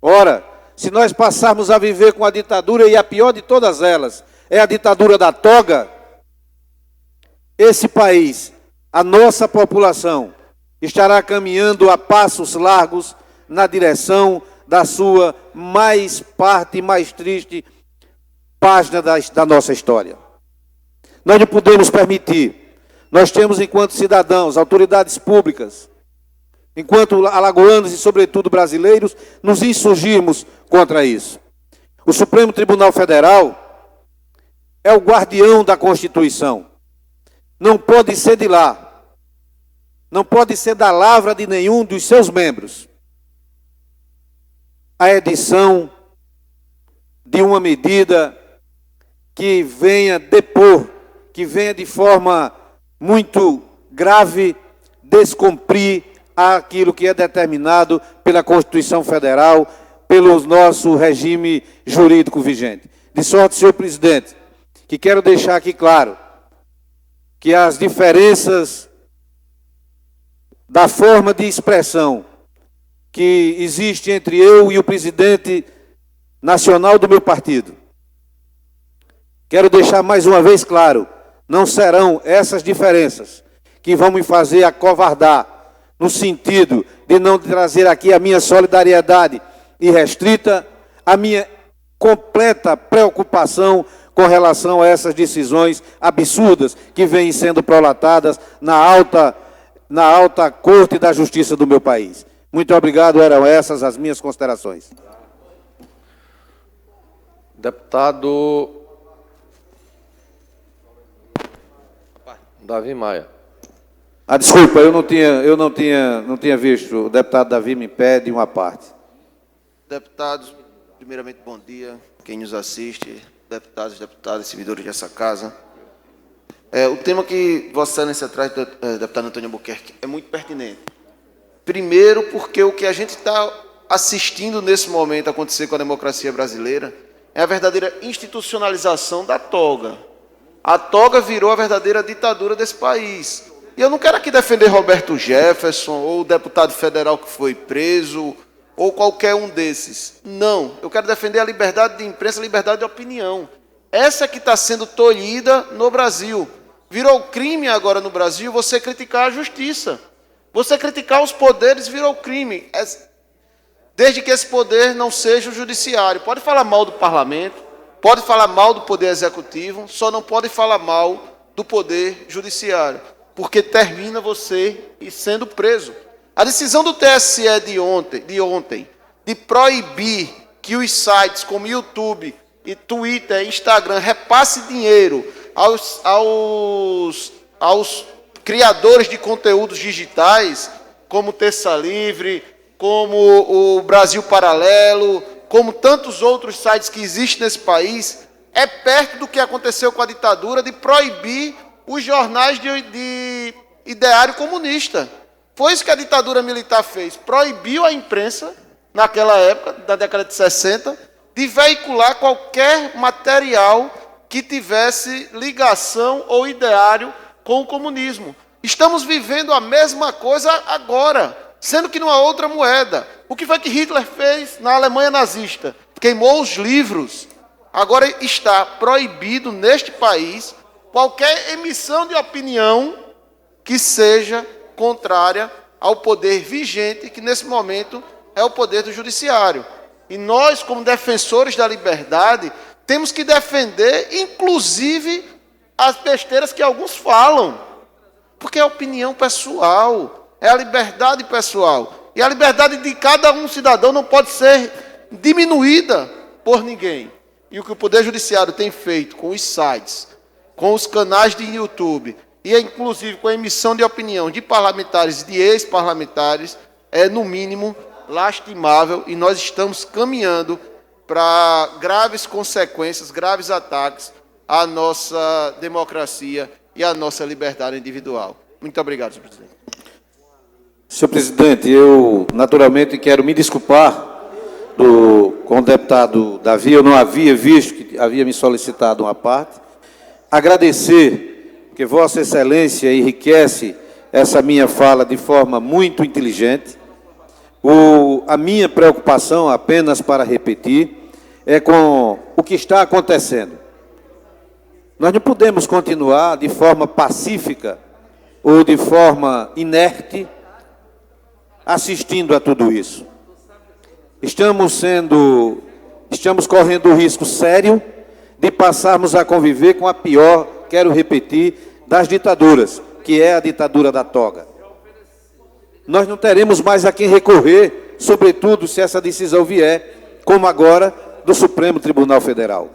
Ora, se nós passarmos a viver com a ditadura, e a pior de todas elas é a ditadura da toga, esse país, a nossa população, estará caminhando a passos largos na direção da sua mais triste página da nossa história. Nós não podemos permitir. Nós temos, enquanto cidadãos, autoridades públicas, enquanto alagoanos e, sobretudo, brasileiros, nos insurgirmos contra isso. O Supremo Tribunal Federal é o guardião da Constituição. Não pode ser de lá. Não pode ser da lavra de nenhum dos seus membros a edição de uma medida que venha depor, que venha de forma muito grave descumprir aquilo que é determinado pela Constituição Federal, pelo nosso regime jurídico vigente. De sorte, senhor presidente, que quero deixar aqui claro que as diferenças da forma de expressão que existe entre eu e o presidente nacional do meu partido, quero deixar mais uma vez claro, não serão essas diferenças que vão me fazer acovardar, no sentido de não trazer aqui a minha solidariedade irrestrita, a minha completa preocupação com relação a essas decisões absurdas que vêm sendo prolatadas na alta corte da justiça do meu país. Muito obrigado, eram essas as minhas considerações. Deputado Davi Maia. Desculpa, eu não tinha visto. O deputado Davi me pede uma parte. Deputados, primeiramente, bom dia. Quem nos assiste, deputados, deputadas, servidores dessa casa. O tema que Vossa Excelência traz, deputado Antônio Albuquerque, é muito pertinente. Primeiro, porque o que a gente está assistindo nesse momento acontecer com a democracia brasileira é a verdadeira institucionalização da toga. A toga virou a verdadeira ditadura desse país. E eu não quero aqui defender Roberto Jefferson, ou o deputado federal que foi preso, ou qualquer um desses. Não, eu quero defender a liberdade de imprensa, a liberdade de opinião. Essa que está sendo tolhida no Brasil. Virou crime agora no Brasil você criticar a justiça. Você criticar os poderes virou crime. Desde que esse poder não seja o judiciário. Pode falar mal do parlamento, pode falar mal do poder executivo, só não pode falar mal do poder judiciário, porque termina você sendo preso. A decisão do TSE de ontem de proibir que os sites como YouTube, e Twitter e Instagram repasse dinheiro aos criadores de conteúdos digitais, como Terça Livre, como o Brasil Paralelo, como tantos outros sites que existem nesse país, é perto do que aconteceu com a ditadura de proibir os jornais de ideário comunista. Foi isso que a ditadura militar fez. Proibiu a imprensa, naquela época, da década de 60, de veicular qualquer material que tivesse ligação ou ideário com o comunismo. Estamos vivendo a mesma coisa agora, sendo que numa outra moeda. O que foi que Hitler fez na Alemanha nazista? Queimou os livros. Agora está proibido neste país qualquer emissão de opinião que seja contrária ao poder vigente, que nesse momento é o poder do judiciário. E nós, como defensores da liberdade, temos que defender, inclusive, as besteiras que alguns falam. Porque é a opinião pessoal, é a liberdade pessoal. E a liberdade de cada um cidadão não pode ser diminuída por ninguém. E o que o Poder Judiciário tem feito com os sites, com os canais de YouTube e inclusive com a emissão de opinião de parlamentares e de ex-parlamentares, é, no mínimo, lastimável, e nós estamos caminhando para graves consequências, graves ataques à nossa democracia e à nossa liberdade individual. Muito obrigado, senhor presidente. Senhor presidente, eu naturalmente quero me desculpar com o deputado Davi, eu não havia visto que havia me solicitado uma parte. Agradecer, que Vossa Excelência enriquece essa minha fala de forma muito inteligente. A minha preocupação, apenas para repetir, é com o que está acontecendo. Nós não podemos continuar de forma pacífica ou de forma inerte assistindo a tudo isso. Estamos correndo o risco sério de passarmos a conviver com a pior, quero repetir, das ditaduras, que é a ditadura da toga. Nós não teremos mais a quem recorrer, sobretudo se essa decisão vier, como agora, do Supremo Tribunal Federal.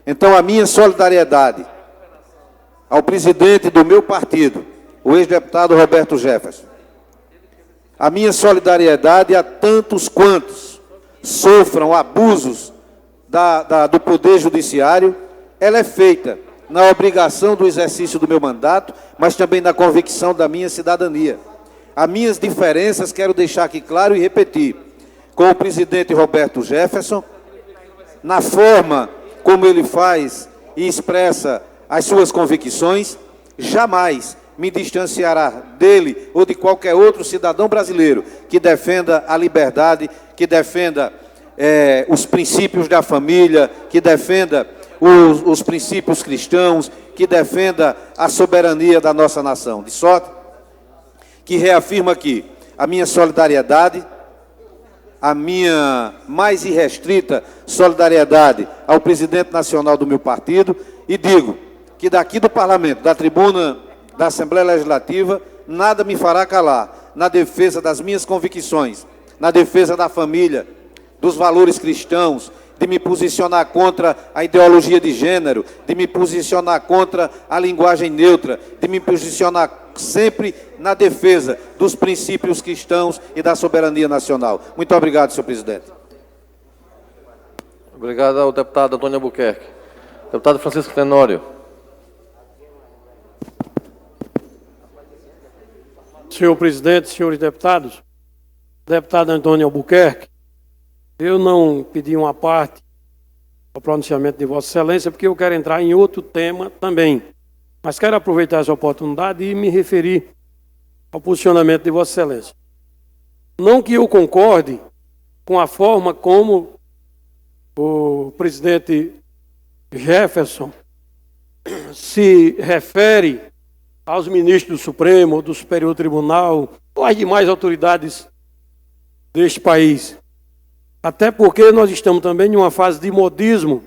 Então, a minha solidariedade ao presidente do meu partido, o ex-deputado Roberto Jefferson, a minha solidariedade a tantos quantos sofram abusos do Poder Judiciário, ela é feita na obrigação do exercício do meu mandato, mas também na convicção da minha cidadania. As minhas diferenças, quero deixar aqui claro e repetir, com o presidente Roberto Jefferson, na forma como ele faz e expressa as suas convicções, jamais me distanciará dele ou de qualquer outro cidadão brasileiro que defenda a liberdade, que defenda os princípios da família, que defenda os princípios cristãos, que defenda a soberania da nossa nação. De sorte que reafirmo aqui a minha solidariedade, a minha mais irrestrita solidariedade ao presidente nacional do meu partido, e digo que daqui do Parlamento, da tribuna da Assembleia Legislativa, nada me fará calar na defesa das minhas convicções, na defesa da família, dos valores cristãos, de me posicionar contra a ideologia de gênero, de me posicionar contra a linguagem neutra, de me posicionar sempre na defesa dos princípios cristãos e da soberania nacional. Muito obrigado, senhor presidente. Obrigado ao deputado Antônio Albuquerque. Deputado Francisco Tenório. Senhor presidente, senhores deputados, deputado Antônio Albuquerque, eu não pedi uma parte ao pronunciamento de Vossa Excelência, porque eu quero entrar em outro tema também. Mas quero aproveitar essa oportunidade e me referir ao posicionamento de Vossa Excelência. Não que eu concorde com a forma como o presidente Jefferson se refere aos ministros do Supremo, do Superior Tribunal, ou às demais autoridades deste país. Até porque nós estamos também em uma fase de modismo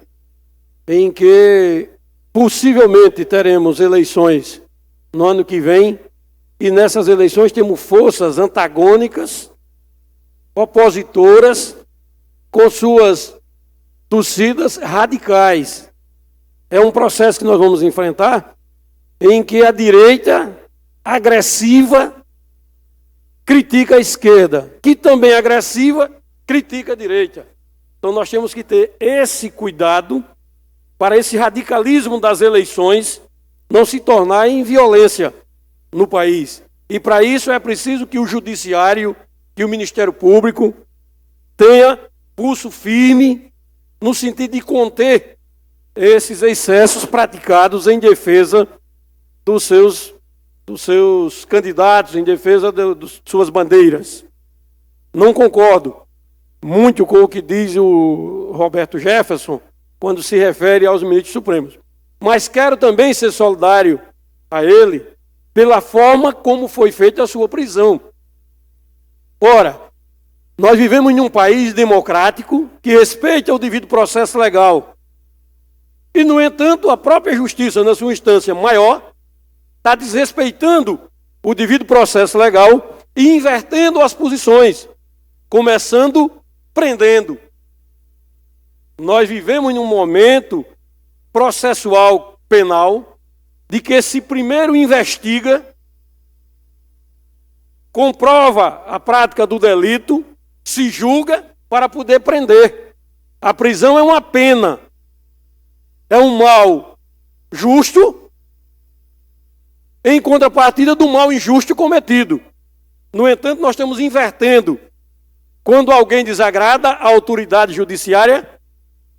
em que possivelmente teremos eleições no ano que vem, e nessas eleições temos forças antagônicas, opositoras, com suas torcidas radicais. É um processo que nós vamos enfrentar em que a direita agressiva critica a esquerda, que também é agressiva critica a direita. Então nós temos que ter esse cuidado para esse radicalismo das eleições não se tornar em violência no país. E para isso é preciso que o Judiciário, que o Ministério Público tenha pulso firme no sentido de conter esses excessos praticados em defesa dos seus candidatos, em defesa de suas bandeiras. Não concordo muito com o que diz o Roberto Jefferson quando se refere aos ministros supremos. Mas quero também ser solidário a ele pela forma como foi feita a sua prisão. Ora, nós vivemos em um país democrático que respeita o devido processo legal. E, no entanto, a própria justiça, na sua instância maior, está desrespeitando o devido processo legal e invertendo as posições, começando prendendo. Nós vivemos em um momento processual penal de que se primeiro investiga, comprova a prática do delito, se julga para poder prender. A prisão é uma pena, é um mal justo em contrapartida do mal injusto cometido. No entanto, nós estamos invertendo. Quando alguém desagrada a autoridade judiciária,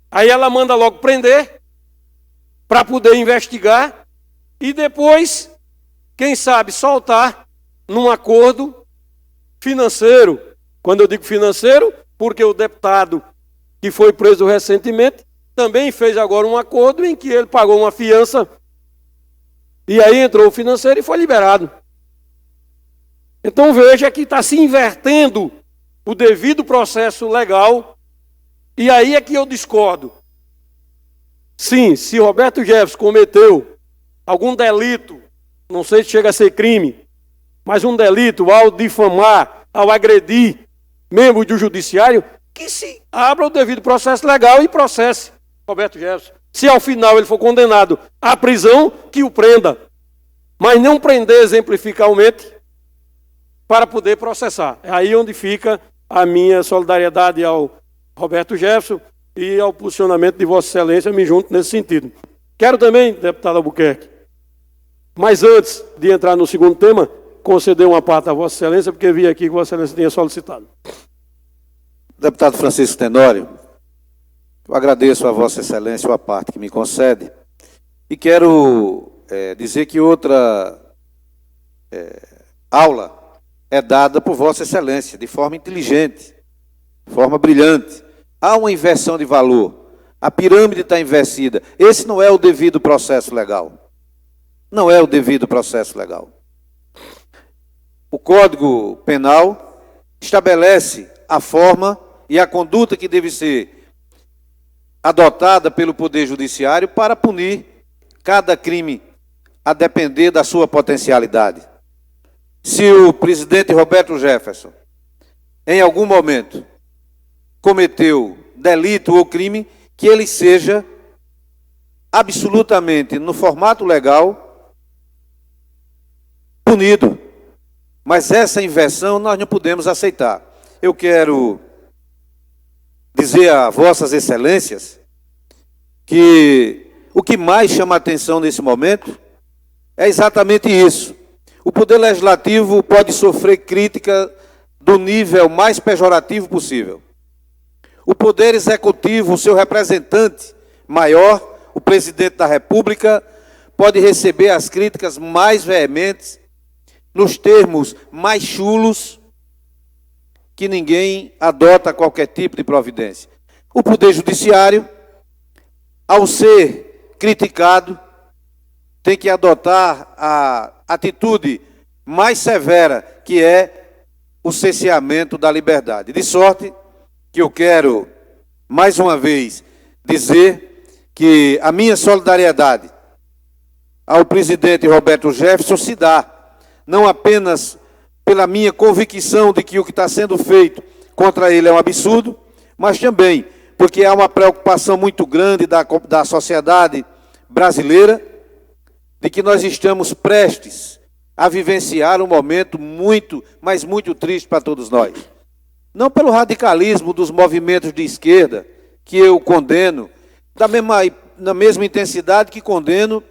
aí ela manda logo prender para poder investigar e depois, quem sabe, soltar num acordo financeiro. Quando eu digo financeiro, porque o deputado que foi preso recentemente também fez agora um acordo em que ele pagou uma fiança e aí entrou o financeiro e foi liberado. Então veja que está se invertendo o devido processo legal, e aí é que eu discordo. Sim, se Roberto Jefferson cometeu algum delito, não sei se chega a ser crime, mas um delito ao difamar, ao agredir membros do judiciário, que se abra o devido processo legal e processe Roberto Jefferson. Se ao final ele for condenado à prisão, que o prenda, mas não prender exemplificalmente para poder processar. É aí onde fica a minha solidariedade ao Roberto Jefferson e ao posicionamento de Vossa Excelência, me junto nesse sentido. Quero também, deputado Albuquerque, mas antes de entrar no segundo tema, conceder uma parte a Vossa Excelência, porque vi aqui que Vossa Excelência tinha solicitado. Deputado Francisco Tenório, eu agradeço a Vossa Excelência a parte que me concede e quero dizer que outra aula é dada por Vossa Excelência, de forma inteligente, de forma brilhante. Há uma inversão de valor, a pirâmide está invertida. Esse não é o devido processo legal. Não é o devido processo legal. O Código Penal estabelece a forma e a conduta que deve ser adotada pelo Poder Judiciário para punir cada crime, a depender da sua potencialidade. Se o presidente Roberto Jefferson, em algum momento, cometeu delito ou crime, que ele seja absolutamente, no formato legal, punido. Mas essa inversão nós não podemos aceitar. Eu quero dizer a Vossas Excelências que o que mais chama a atenção nesse momento é exatamente isso. O Poder Legislativo pode sofrer crítica do nível mais pejorativo possível. O Poder Executivo, o seu representante maior, o Presidente da República, pode receber as críticas mais veementes, nos termos mais chulos, que ninguém adota qualquer tipo de providência. O Poder Judiciário, ao ser criticado, tem que adotar a atitude mais severa, que é o cerceamento da liberdade. De sorte que eu quero, mais uma vez, dizer que a minha solidariedade ao presidente Roberto Jefferson se dá, não apenas pela minha convicção de que o que está sendo feito contra ele é um absurdo, mas também porque há uma preocupação muito grande da sociedade brasileira de que nós estamos prestes a vivenciar um momento muito, mas muito triste para todos nós. Não pelo radicalismo dos movimentos de esquerda, que eu condeno, na mesma intensidade que condeno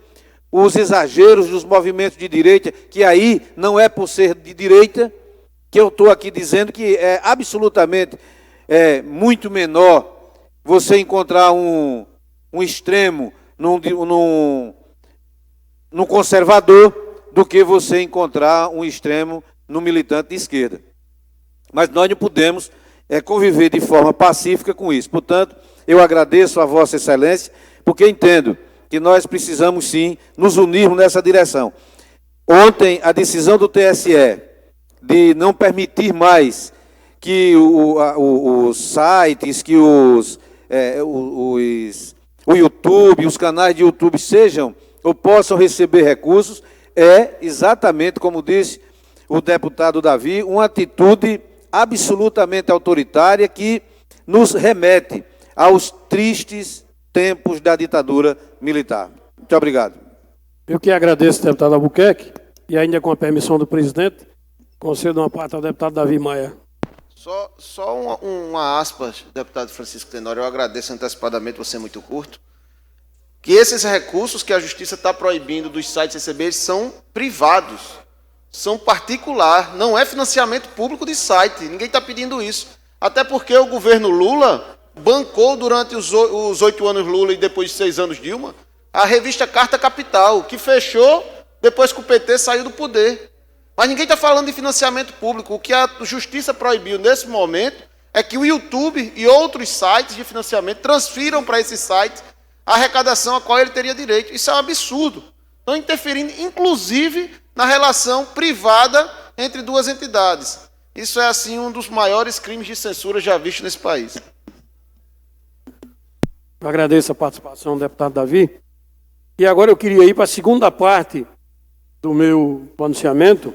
os exageros dos movimentos de direita, que aí não é por ser de direita, que eu estou aqui dizendo que é absolutamente muito menor você encontrar um extremo num conservador do que você encontrar um extremo no militante de esquerda. Mas nós não podemos conviver de forma pacífica com isso. Portanto, eu agradeço a Vossa Excelência, porque entendo que nós precisamos sim nos unirmos nessa direção. Ontem, a decisão do TSE de não permitir mais que os sites, que o YouTube, os canais de YouTube sejam ou possam receber recursos, é exatamente, como disse o deputado Davi, uma atitude absolutamente autoritária que nos remete aos tristes tempos da ditadura militar. Muito obrigado. Eu que agradeço, deputado Albuquerque, e ainda com a permissão do presidente, concedo uma parte ao deputado Davi Maia. Só uma aspas, deputado Francisco Tenório, eu agradeço antecipadamente, você é muito curto, que esses recursos que a Justiça está proibindo dos sites receber são privados, são particular, não é financiamento público de site, ninguém está pedindo isso. Até porque o governo Lula bancou durante os 8 anos Lula e depois de 6 anos Dilma, a revista Carta Capital, que fechou depois que o PT saiu do poder. Mas ninguém está falando de financiamento público. O que a Justiça proibiu nesse momento é que o YouTube e outros sites de financiamento transfiram para esse site a arrecadação a qual ele teria direito. Isso é um absurdo. Estão interferindo, inclusive, na relação privada entre duas entidades. Isso é, assim, um dos maiores crimes de censura já vistos nesse país. Eu agradeço a participação do deputado Davi. E agora eu queria ir para a segunda parte do meu pronunciamento.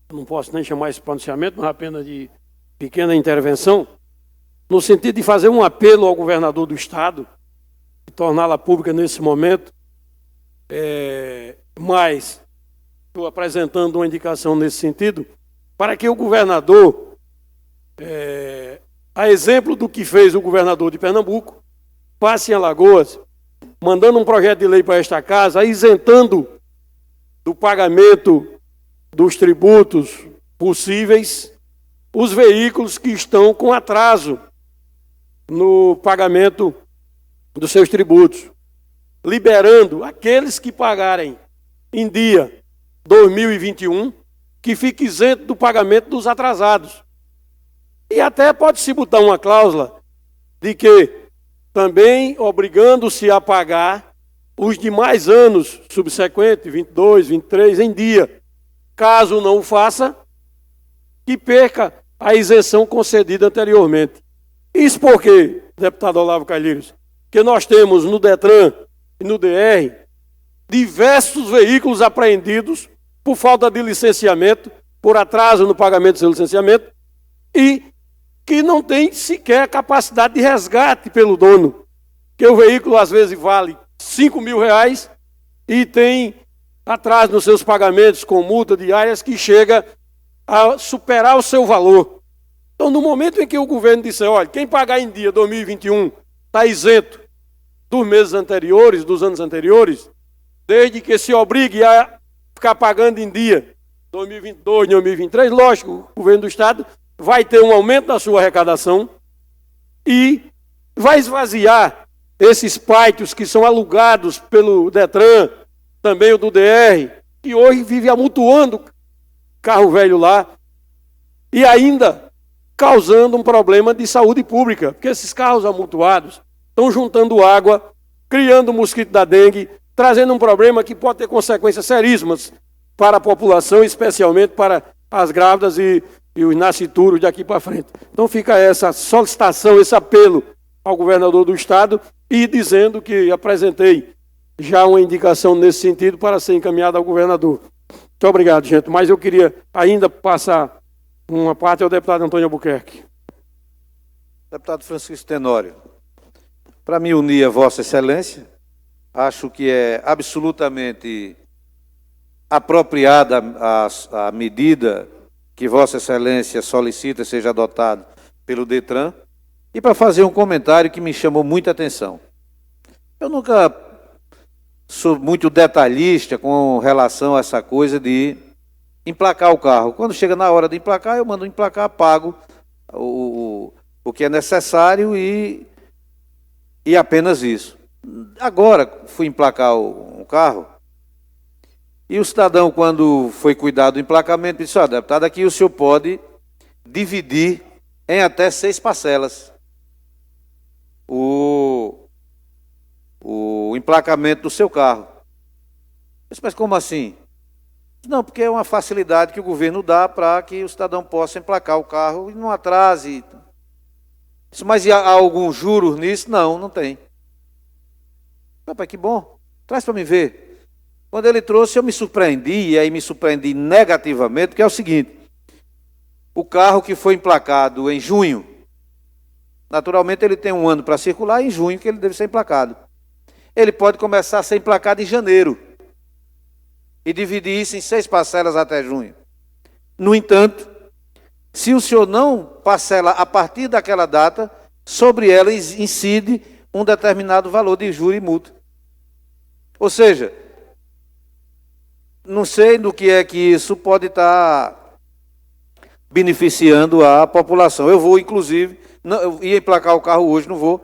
Não posso nem chamar esse pronunciamento, mas apenas de pequena intervenção, no sentido de fazer um apelo ao governador do Estado, e torná-la pública nesse momento, mas estou apresentando uma indicação nesse sentido, para que o governador, a exemplo do que fez o governador de Pernambuco, passe em Alagoas, mandando um projeto de lei para esta casa, isentando do pagamento dos tributos possíveis os veículos que estão com atraso no pagamento dos seus tributos, liberando aqueles que pagarem em dia 2021, que fique isento do pagamento dos atrasados. E até pode-se botar uma cláusula de que também obrigando-se a pagar os demais anos subsequentes, 22, 23, em dia. Caso não o faça, que perca a isenção concedida anteriormente. Isso porque, deputado Olavo Calheiros, que nós temos no DETRAN e no DR diversos veículos apreendidos por falta de licenciamento, por atraso no pagamento do seu licenciamento, e que não tem sequer capacidade de resgate pelo dono. Que o veículo às vezes vale R$5.000 e tem atraso nos seus pagamentos com multa diárias que chega a superar o seu valor. Então, no momento em que o governo disser, olha, quem pagar em dia 2021 está isento dos meses anteriores, dos anos anteriores, desde que se obrigue a ficar pagando em dia 2022, 2023, lógico, o governo do Estado vai ter um aumento da sua arrecadação e vai esvaziar esses pátios que são alugados pelo DETRAN, também o do DR, que hoje vive amontoando carro velho lá e ainda causando um problema de saúde pública, porque esses carros amontoados estão juntando água, criando mosquito da dengue, trazendo um problema que pode ter consequências seríssimas para a população, especialmente para as grávidas e os nascituros daqui para frente. Então fica essa solicitação, esse apelo ao governador do Estado e dizendo que apresentei já uma indicação nesse sentido para ser encaminhada ao governador. Muito obrigado, gente. Mas eu queria ainda passar uma parte ao deputado Antônio Albuquerque. Deputado Francisco Tenório, para me unir a Vossa Excelência, acho que é absolutamente apropriada a medida que Vossa Excelência solicita seja adotada pelo DETRAN, e para fazer um comentário que me chamou muita atenção. Eu nunca sou muito detalhista com relação a essa coisa de emplacar o carro. Quando chega na hora de emplacar, eu mando emplacar, pago o que é necessário e apenas isso. Agora, fui emplacar um carro, e o cidadão, quando foi cuidar do emplacamento, disse, ó, deputado, aqui o senhor pode dividir em até 6 parcelas o emplacamento do seu carro. Eu disse, mas como assim? Não, porque é uma facilidade que o governo dá para que o cidadão possa emplacar o carro e não atrase. Disse, mas há algum juros nisso? Não, não tem. Rapaz, que bom. Traz para mim ver. Quando ele trouxe, eu me surpreendi, e aí me surpreendi negativamente, porque é o seguinte, o carro que foi emplacado em junho, naturalmente ele tem 1 ano para circular, em junho que ele deve ser emplacado. Ele pode começar a ser emplacado em janeiro. e dividir isso em 6 parcelas até junho. No entanto, se o senhor não parcela a partir daquela data, sobre ela incide um determinado valor de juros e multa. Ou seja, não sei do que é que isso pode estar beneficiando a população. Eu vou, inclusive, eu ia emplacar o carro hoje, não vou.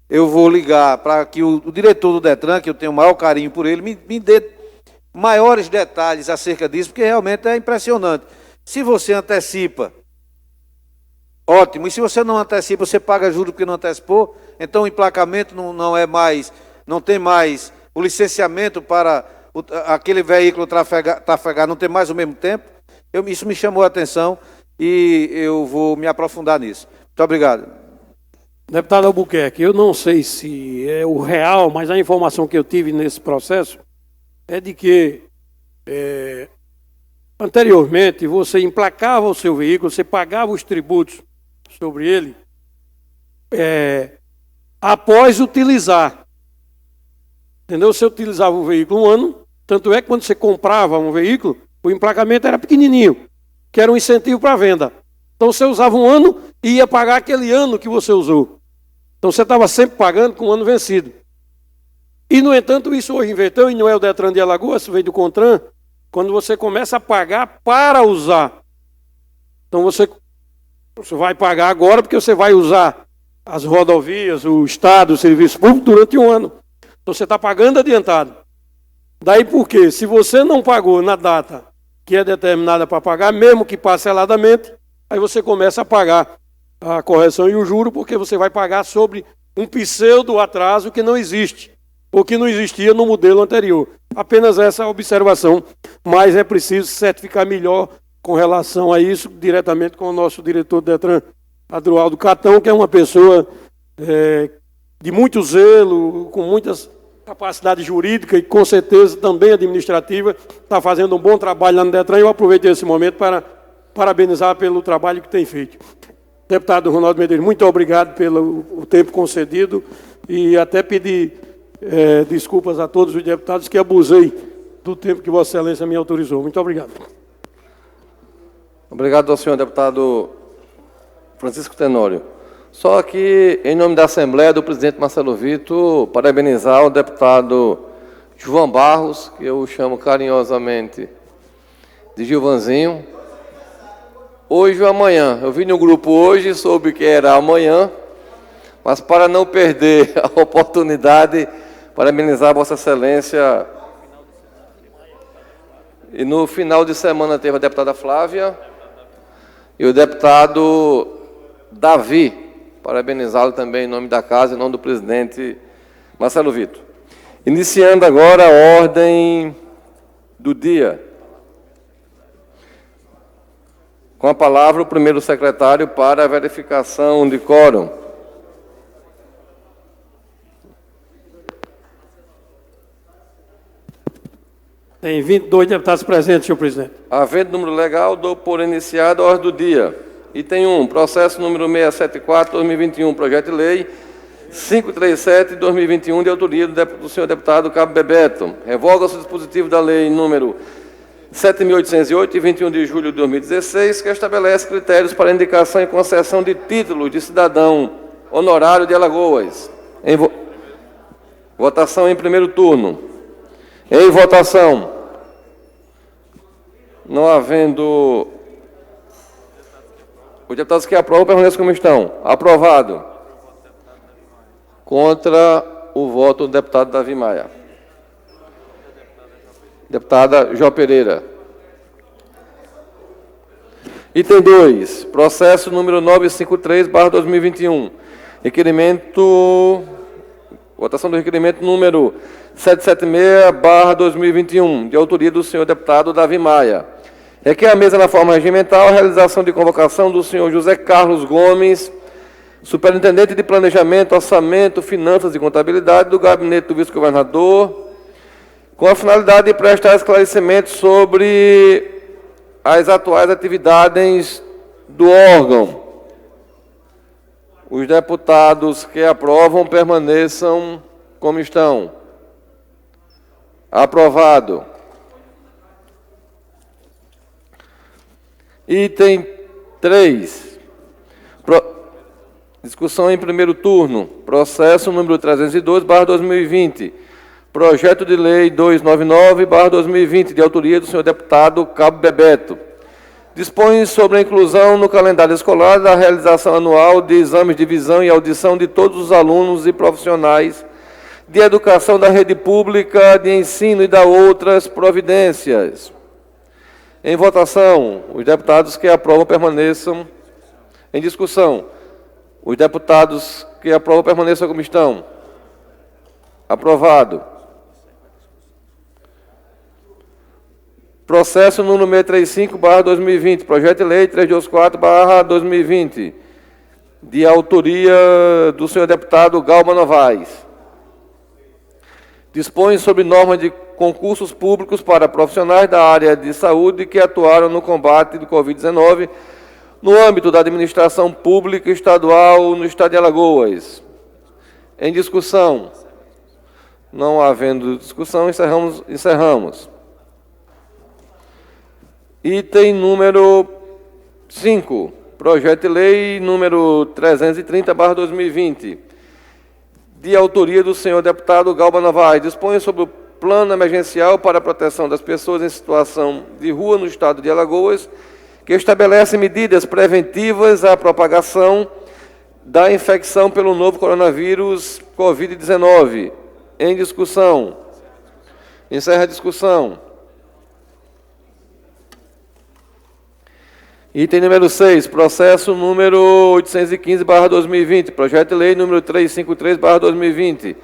Eu vou ligar para que o diretor do Detran, que eu tenho o maior carinho por ele, me dê maiores detalhes acerca disso, porque realmente é impressionante. Se você antecipa, ótimo. E se você não antecipa, você paga juros porque não antecipou, então o emplacamento não tem mais o licenciamento para aquele veículo trafegar, não tem mais o mesmo tempo. Isso me chamou a atenção e eu vou me aprofundar nisso. Muito obrigado. Deputado Albuquerque, eu não sei se é o real, mas a informação que eu tive nesse processo é de que anteriormente você emplacava o seu veículo, você pagava os tributos sobre ele após utilizar. Entendeu? Você utilizava o veículo um ano, tanto é que quando você comprava um veículo, o emplacamento era pequenininho, que era um incentivo para a venda. Então você usava um ano e ia pagar aquele ano que você usou. Então você estava sempre pagando com o ano vencido. E, no entanto, isso hoje inverteu, e não é o Detran de Alagoas, isso veio do CONTRAN, quando você começa a pagar para usar. Então você vai pagar agora porque você vai usar as rodovias, o Estado, o serviço público durante um ano. Então você está pagando adiantado. Daí por quê? Se você não pagou na data que é determinada para pagar, mesmo que parceladamente, aí você começa a pagar a correção e o juro, porque você vai pagar sobre um pseudo atraso que não existe, ou que não existia no modelo anterior. Apenas essa observação, mas é preciso certificar melhor com relação a isso, diretamente com o nosso diretor do Detran, Adroaldo Catão, que é uma pessoa de muito zelo, com muitas capacidades jurídicas e com certeza também administrativa, está fazendo um bom trabalho lá no Detran, e eu aproveitei esse momento para parabenizar pelo trabalho que tem feito. Deputado Ronaldo Medeiros, muito obrigado pelo tempo concedido e até pedir desculpas a todos os deputados que abusei do tempo que Vossa Excelência me autorizou. Muito obrigado. Obrigado ao senhor deputado Francisco Tenório. Só que, em nome da Assembleia, do presidente Marcelo Vitor, parabenizar o deputado João Barros, que eu chamo carinhosamente de Gilvanzinho. Hoje ou amanhã. Eu vi no grupo hoje, soube que era amanhã, mas para não perder a oportunidade, parabenizar Vossa Excelência. E no final de semana teve a deputada Flávia e o deputado Davi, parabenizá-lo também em nome da casa, em nome do presidente Marcelo Vitor. Iniciando agora a ordem do dia. Com a palavra, o primeiro secretário para a verificação de quórum. Tem 22 deputados presentes, senhor presidente. Havendo número legal, dou por iniciada a ordem do dia. Item 1, processo número 674/2021, projeto de lei 537/2021, de autoria do senhor deputado Cabo Bebeto. Revoga-se o dispositivo da lei número 7.808, de 21 de julho de 2016, que estabelece critérios para indicação e concessão de título de cidadão honorário de Alagoas. Votação em primeiro turno. Em votação. Não havendo... Os deputados que aprovam permanecem como estão. Aprovado. Contra o voto do deputado Davi Maia. Deputada Jó Pereira. Item 2. Processo número 953/2021. Requerimento... Votação do requerimento número 776/2021, de autoria do senhor deputado Davi Maia. Requer a mesa na forma regimental a realização de convocação do senhor José Carlos Gomes, superintendente de Planejamento, Orçamento, Finanças e Contabilidade do Gabinete do Vice-Governador, com a finalidade de prestar esclarecimentos sobre as atuais atividades do órgão. Os deputados que aprovam permaneçam como estão. Aprovado. Item 3. Discussão em primeiro turno. Processo número 302/2020. Projeto de Lei 299/2020, de autoria do senhor deputado Cabo Bebeto. Dispõe sobre a inclusão no calendário escolar da realização anual de exames de visão e audição de todos os alunos e profissionais de educação da rede pública de ensino e da outras providências. Em votação, os deputados que aprovam permaneçam em discussão. Os deputados que aprovam permaneçam como estão. Aprovado. Processo número 635/2020, projeto de lei 324/2020, de autoria do senhor deputado Galba Novaes. Dispõe sobre normas de concursos públicos para profissionais da área de saúde que atuaram no combate do Covid-19 no âmbito da administração pública estadual no estado de Alagoas. Em discussão. Não havendo discussão, encerramos. Item número 5, projeto de lei número 330/2020, de autoria do senhor deputado Galba Novaes, dispõe sobre o plano emergencial para a proteção das pessoas em situação de rua no estado de Alagoas, que estabelece medidas preventivas à propagação da infecção pelo novo coronavírus Covid-19. Em discussão. Encerra a discussão. Item número 6, processo número 815/2020, projeto de lei número 353/2020,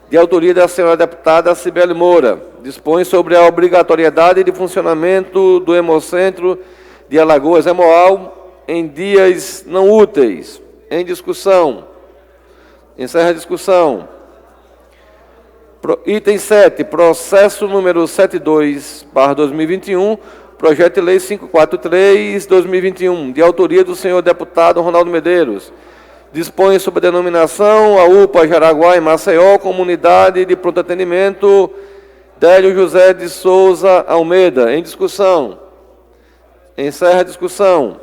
de autoria da senhora deputada Cibele Moura, dispõe sobre a obrigatoriedade de funcionamento do Hemocentro de Alagoas Hemoal em dias não úteis. Em discussão. Encerra a discussão. Item 7, processo número 72/2021, projeto de lei 543/2021, de autoria do senhor deputado Ronaldo Medeiros. Dispõe sobre a denominação a UPA Jaraguá em Maceió, comunidade de pronto atendimento Délio José de Souza Almeida. Em discussão. Encerra a discussão.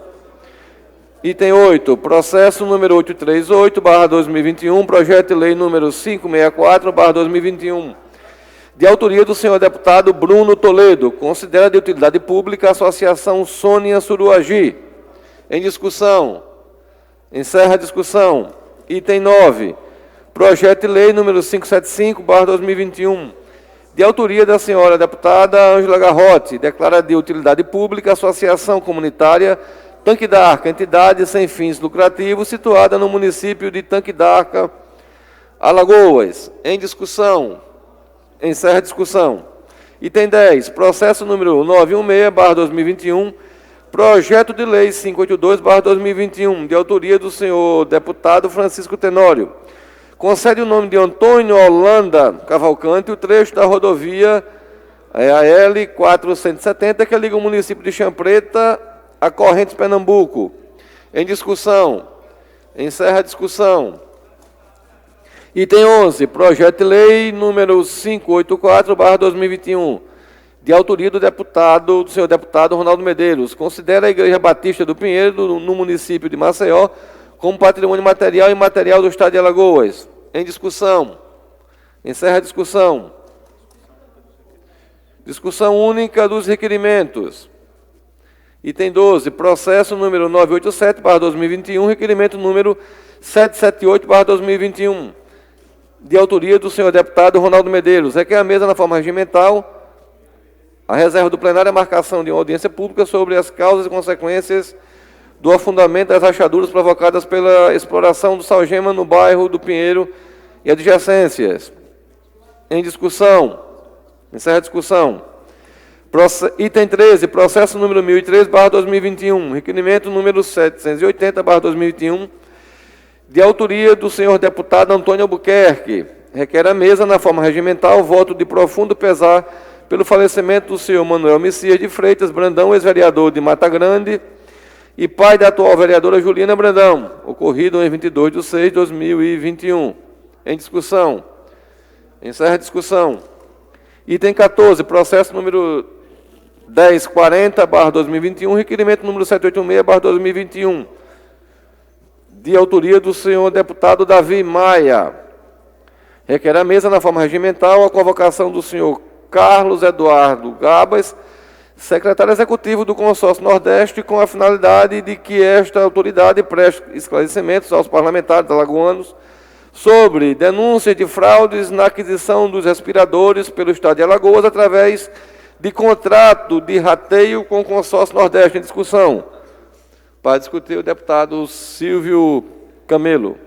Item 8, processo número 838/2021, projeto de lei número 564/2021, de autoria do senhor deputado Bruno Toledo, considera de utilidade pública a Associação Sônia Suruagi. Em discussão. Encerra a discussão. Item 9, projeto de lei número 575/2021, de autoria da senhora deputada Ângela Garrote, declara de utilidade pública a Associação Comunitária Tanque d'Arca, entidade sem fins lucrativos, situada no município de Tanque d'Arca, Alagoas. Em discussão. Encerra a discussão. Item 10, processo número 916/2021, projeto de lei 582/2021, de autoria do senhor deputado Francisco Tenório. Concede o nome de Antônio Holanda Cavalcante o trecho da rodovia AL 470, que liga o município de Champreta a Correntes, Pernambuco. Em discussão. Encerra a discussão. Item 11, projeto de lei número 584/2021, de autoria do senhor deputado Ronaldo Medeiros. Considera a Igreja Batista do Pinheiro, no município de Maceió, como patrimônio material e imaterial do estado de Alagoas. Em discussão. Encerra a discussão. Discussão única dos requerimentos. Item 12, processo número 987/2021, requerimento número 778/2021, de autoria do senhor deputado Ronaldo Medeiros. Requer a mesa na forma regimental, a reserva do plenário, a marcação de uma audiência pública sobre as causas e consequências do afundamento das rachaduras provocadas pela exploração do salgema no bairro do Pinheiro e adjacências. Em discussão. Encerra a discussão. Item 13, processo número 1003/2021, requerimento número 780/2021, de autoria do senhor deputado Antônio Albuquerque. Requer a mesa, na forma regimental, voto de profundo pesar pelo falecimento do senhor Manuel Messias de Freitas Brandão, ex-vereador de Mata Grande e pai da atual vereadora Juliana Brandão, ocorrido em 22/6/2021. Em discussão. Encerra a discussão. Item 14, processo número 1040/2021, requerimento número 786/2021, de autoria do senhor deputado Davi Maia. Requer a mesa, na forma regimental, a convocação do senhor Carlos Eduardo Gabas, secretário executivo do Consórcio Nordeste, com a finalidade de que esta autoridade preste esclarecimentos aos parlamentares alagoanos sobre denúncias de fraudes na aquisição dos respiradores pelo Estado de Alagoas através de contrato de rateio com o Consórcio Nordeste. Em discussão. Para discutir, o deputado Silvio Camelo.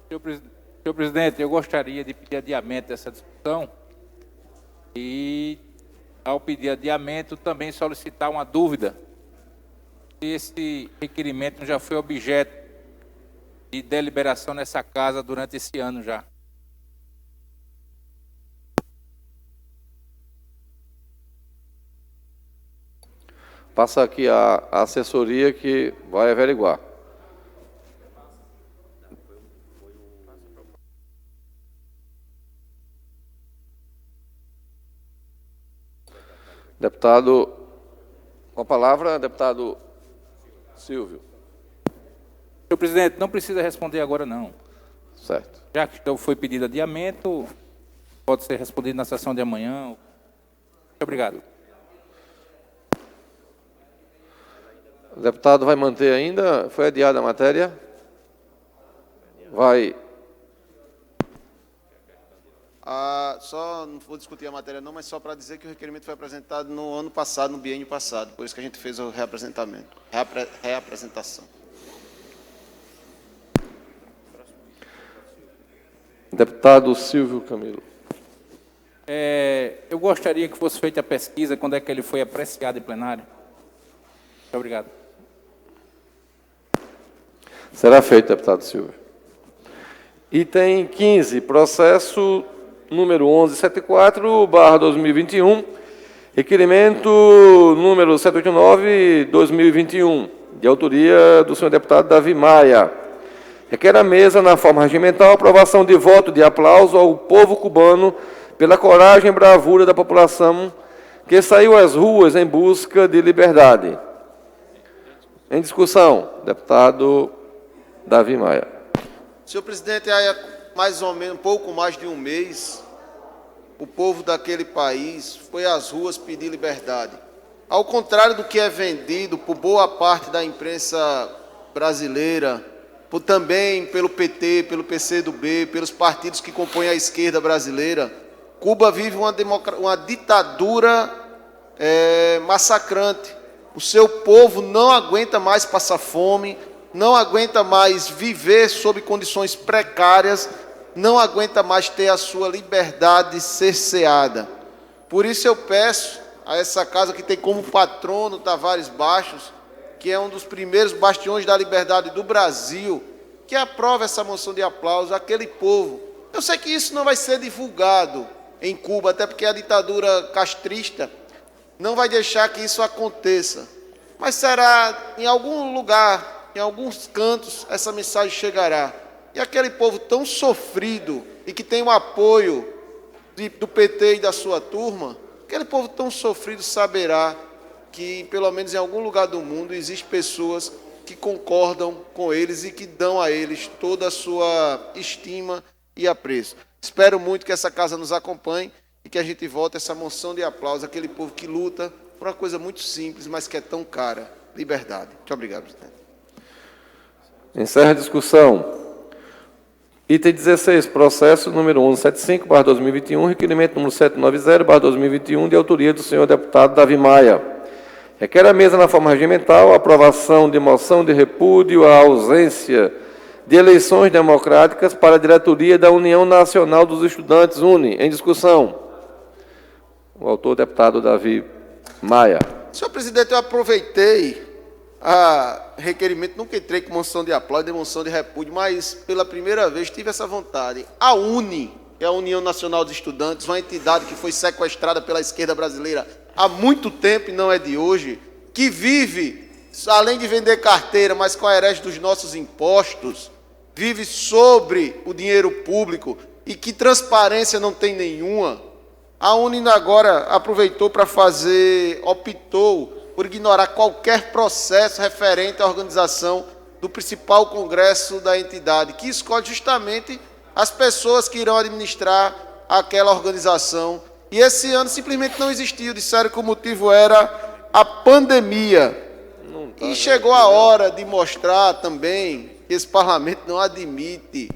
Senhor presidente, eu gostaria de pedir adiamento dessa discussão e, ao pedir adiamento, também solicitar uma dúvida se esse requerimento já foi objeto de deliberação nessa casa durante esse ano já. Passa aqui a assessoria que vai averiguar. Deputado, com a palavra, deputado Silvio. Senhor presidente, não precisa responder agora, não. Certo. Já que foi pedido adiamento, pode ser respondido na sessão de amanhã. Muito obrigado. O deputado vai manter ainda? Foi adiada a matéria? Vai. Só não vou discutir a matéria não, mas só para dizer que o requerimento foi apresentado no ano passado, no biênio passado. Por isso que a gente fez o reapresentação. Deputado Silvio Camilo. Eu gostaria que fosse feita a pesquisa quando é que ele foi apreciado em plenário. Muito obrigado. Será feito, deputado Silvio. Item 15, processo número 1174/2021, requerimento número 789/2021, de autoria do senhor deputado Davi Maia. Requer a mesa, na forma regimental, a aprovação de voto de aplauso ao povo cubano pela coragem e bravura da população que saiu às ruas em busca de liberdade. Em discussão, deputado Davi Maia. Senhor presidente, há mais ou menos, pouco mais de um mês, o povo daquele país foi às ruas pedir liberdade. Ao contrário do que é vendido por boa parte da imprensa brasileira, também pelo PT, pelo PCdoB, pelos partidos que compõem a esquerda brasileira, Cuba vive uma ditadura massacrante. O seu povo não aguenta mais passar fome, não aguenta mais viver sob condições precárias, não aguenta mais ter a sua liberdade cerceada. Por isso eu peço a essa casa que tem como patrono Tavares Baixos, que é um dos primeiros bastiões da liberdade do Brasil, que aprove essa moção de aplauso àquele povo. Eu sei que isso não vai ser divulgado em Cuba, até porque a ditadura castrista não vai deixar que isso aconteça. Mas será em algum lugar, em alguns cantos, essa mensagem chegará. E aquele povo tão sofrido e que tem o apoio do PT e da sua turma, aquele povo tão sofrido saberá que, pelo menos em algum lugar do mundo, existem pessoas que concordam com eles e que dão a eles toda a sua estima e apreço. Espero muito que essa casa nos acompanhe e que a gente volte essa moção de aplauso àquele povo que luta por uma coisa muito simples, mas que é tão cara: liberdade. Muito obrigado, presidente. Encerra a discussão. Item 16, processo número 1175/2021, requerimento número 790/2021, de autoria do senhor deputado Davi Maia. Requer a mesa, na forma regimental, a aprovação de moção de repúdio à ausência de eleições democráticas para a diretoria da União Nacional dos Estudantes, UNE. Em discussão. O autor, deputado Davi Maia. Senhor presidente, eu aproveitei a requerimento, nunca entrei com moção de aplauso, de moção de repúdio, mas pela primeira vez tive essa vontade. A UNE, que é a União Nacional dos Estudantes, uma entidade que foi sequestrada pela esquerda brasileira há muito tempo e não é de hoje, que vive, além de vender carteira, mas com a herege dos nossos impostos, vive sobre o dinheiro público e que transparência não tem nenhuma. A UNE agora aproveitou para optou por ignorar qualquer processo referente à organização do principal congresso da entidade, que escolhe justamente as pessoas que irão administrar aquela organização. E esse ano simplesmente não existiu, disseram que o motivo era a pandemia. E chegou a hora de mostrar também que esse parlamento não admite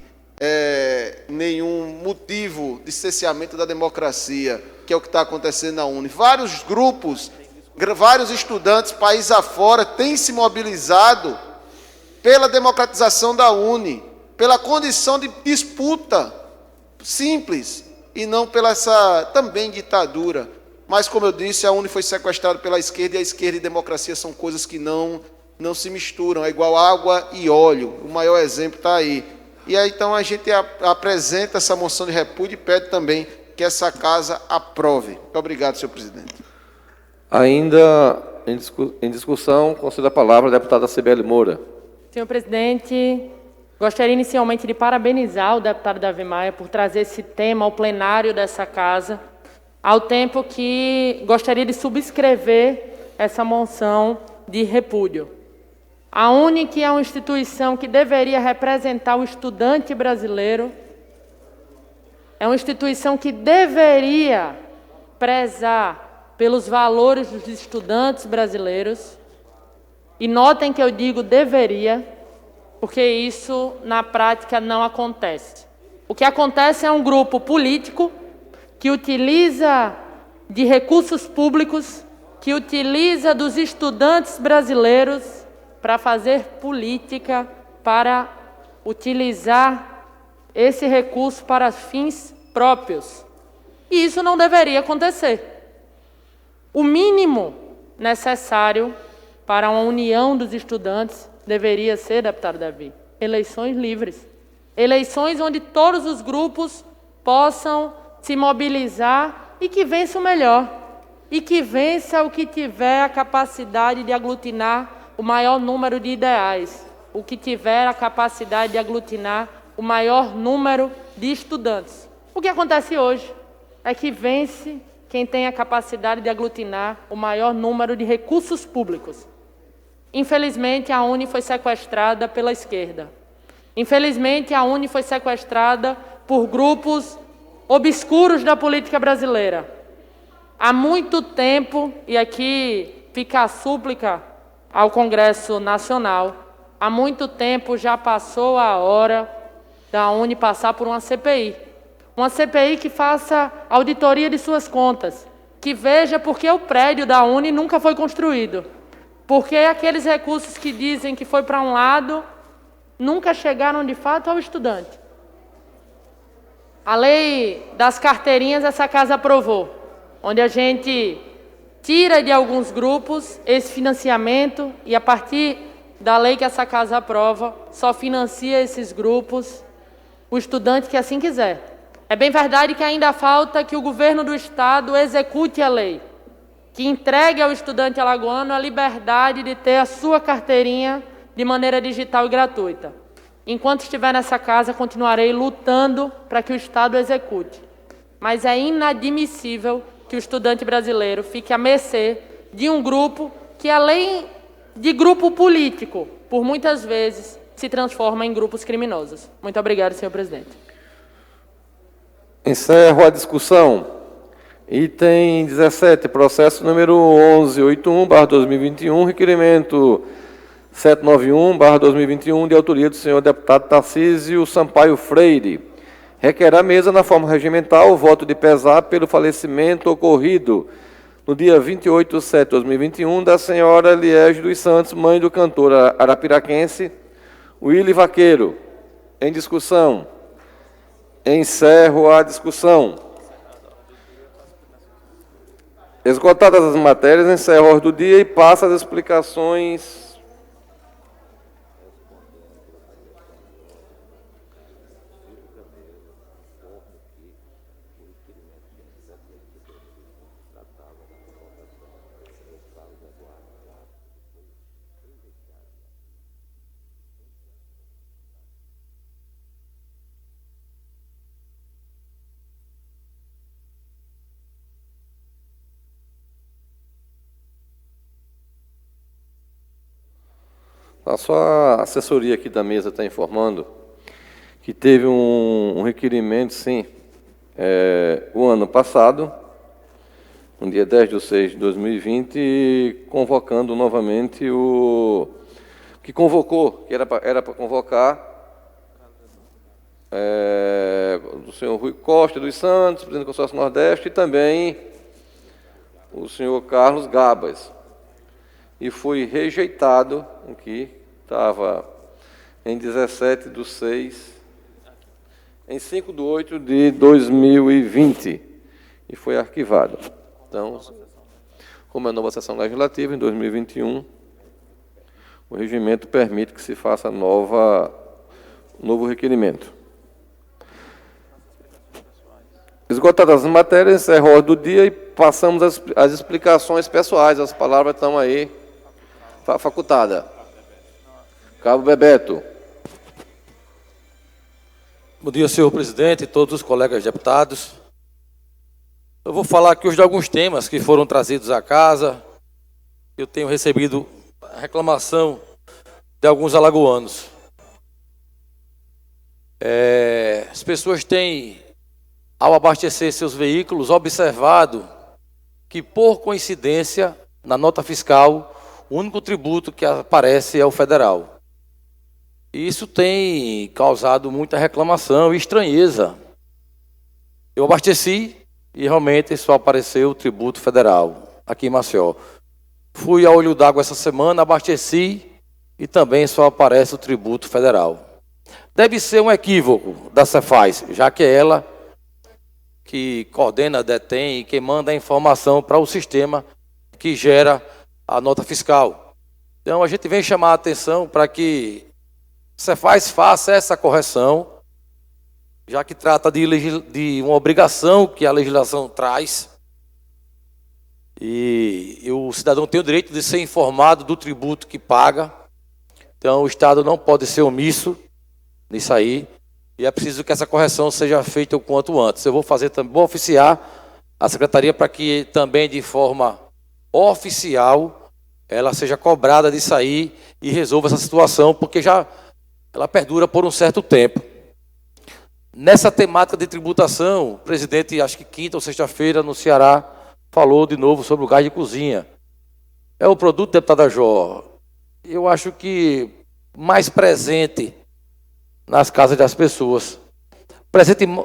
nenhum motivo de cerceamento da democracia, que é o que está acontecendo na UNE. Vários grupos, vários estudantes, país afora, têm se mobilizado pela democratização da UNE, pela condição de disputa simples, e não pela essa também ditadura. Mas, como eu disse, a UNE foi sequestrada pela esquerda, e a esquerda e democracia são coisas que não se misturam, é igual água e óleo. O maior exemplo está aí. E aí, então, a gente apresenta essa moção de repúdio e pede também que essa casa aprove. Muito obrigado, senhor presidente. Ainda em discussão, concedo a palavra à deputada Cibele Moura. Senhor presidente, gostaria inicialmente de parabenizar o deputado Davi Maia por trazer esse tema ao plenário dessa casa, ao tempo que gostaria de subscrever essa moção de repúdio. A UNE, que é uma instituição que deveria representar o estudante brasileiro, é uma instituição que deveria prezar pelos valores dos estudantes brasileiros, e notem que eu digo deveria, porque isso na prática não acontece. O que acontece é um grupo político que utiliza de recursos públicos, que utiliza dos estudantes brasileiros para fazer política, para utilizar esse recurso para fins próprios. E isso não deveria acontecer. O mínimo necessário para uma união dos estudantes deveria ser, deputado Davi, eleições livres. Eleições onde todos os grupos possam se mobilizar e que vença o melhor. E que vença o que tiver a capacidade de aglutinar o maior número de ideais, o que tiver a capacidade de aglutinar o maior número de estudantes. O que acontece hoje é que vence quem tem a capacidade de aglutinar o maior número de recursos públicos. Infelizmente, a UNE foi sequestrada pela esquerda. Infelizmente, a UNE foi sequestrada por grupos obscuros da política brasileira. Há muito tempo, e aqui fica a súplica ao Congresso Nacional, há muito tempo já passou a hora da UNE passar por uma CPI. Uma CPI que faça auditoria de suas contas, que veja por que o prédio da UNE nunca foi construído. Porque aqueles recursos que dizem que foi para um lado, nunca chegaram de fato ao estudante. A lei das carteirinhas essa casa aprovou, onde a gente tira de alguns grupos esse financiamento e, a partir da lei que essa casa aprova, só financia esses grupos o estudante que assim quiser. É bem verdade que ainda falta que o governo do Estado execute a lei, que entregue ao estudante alagoano a liberdade de ter a sua carteirinha de maneira digital e gratuita. Enquanto estiver nessa casa, continuarei lutando para que o Estado execute. Mas é inadmissível que o estudante brasileiro fique à mercê de um grupo que, além de grupo político, por muitas vezes se transforma em grupos criminosos. Muito obrigado, senhor presidente. Encerro a discussão. Item 17, processo número 1181/2021, requerimento 791/2021, de autoria do senhor deputado Tarcísio Sampaio Freire. Requer à mesa, na forma regimental, o voto de pesar pelo falecimento ocorrido no dia 28/7/2021 da senhora Liege dos Santos, mãe do cantor arapiraquense Willy Vaqueiro. Em discussão. Encerro a discussão. Esgotadas as matérias, encerro a ordem do dia e passo às explicações. A sua assessoria aqui da mesa está informando que teve um requerimento, sim, o ano passado, no dia 10/6/2020, convocando novamente que convocou, que era para convocar o senhor Rui Costa dos Santos, presidente do Consórcio Nordeste, e também o senhor Carlos Gabas. E foi rejeitado, que estava em 17/6, em 5/8/2020, e foi arquivado. Então, como é nova sessão legislativa, em 2021, o regimento permite que se faça novo requerimento. Esgotadas as matérias, encerra a ordem do dia e passamos às explicações pessoais. As palavras estão aí facultadas. Cabo Bebeto. Bom dia, senhor presidente e todos os colegas deputados. Eu vou falar aqui hoje de alguns temas que foram trazidos à casa. Eu tenho recebido reclamação de alguns alagoanos. As pessoas têm, ao abastecer seus veículos, observado que, por coincidência, na nota fiscal, o único tributo que aparece é o federal. E isso tem causado muita reclamação e estranheza. Eu abasteci e realmente só apareceu o tributo federal aqui em Maceió. Fui a Olho d'Água essa semana, abasteci e também só aparece o tributo federal. Deve ser um equívoco da Cefaz, já que é ela que coordena, detém e que manda a informação para o sistema que gera a nota fiscal. Então a gente vem chamar a atenção para que a Cefaz faça essa correção, já que trata de uma obrigação que a legislação traz, e o cidadão tem o direito de ser informado do tributo que paga. Então o Estado não pode ser omisso nisso aí, e é preciso que essa correção seja feita o quanto antes. Eu vou oficiar a Secretaria para que também de forma oficial ela seja cobrada disso aí e resolva essa situação, porque ela perdura por um certo tempo. Nessa temática de tributação, o presidente, acho que quinta ou sexta-feira, no Ceará, falou de novo sobre o gás de cozinha. É o produto, deputada Jó, eu acho que mais presente nas casas das pessoas.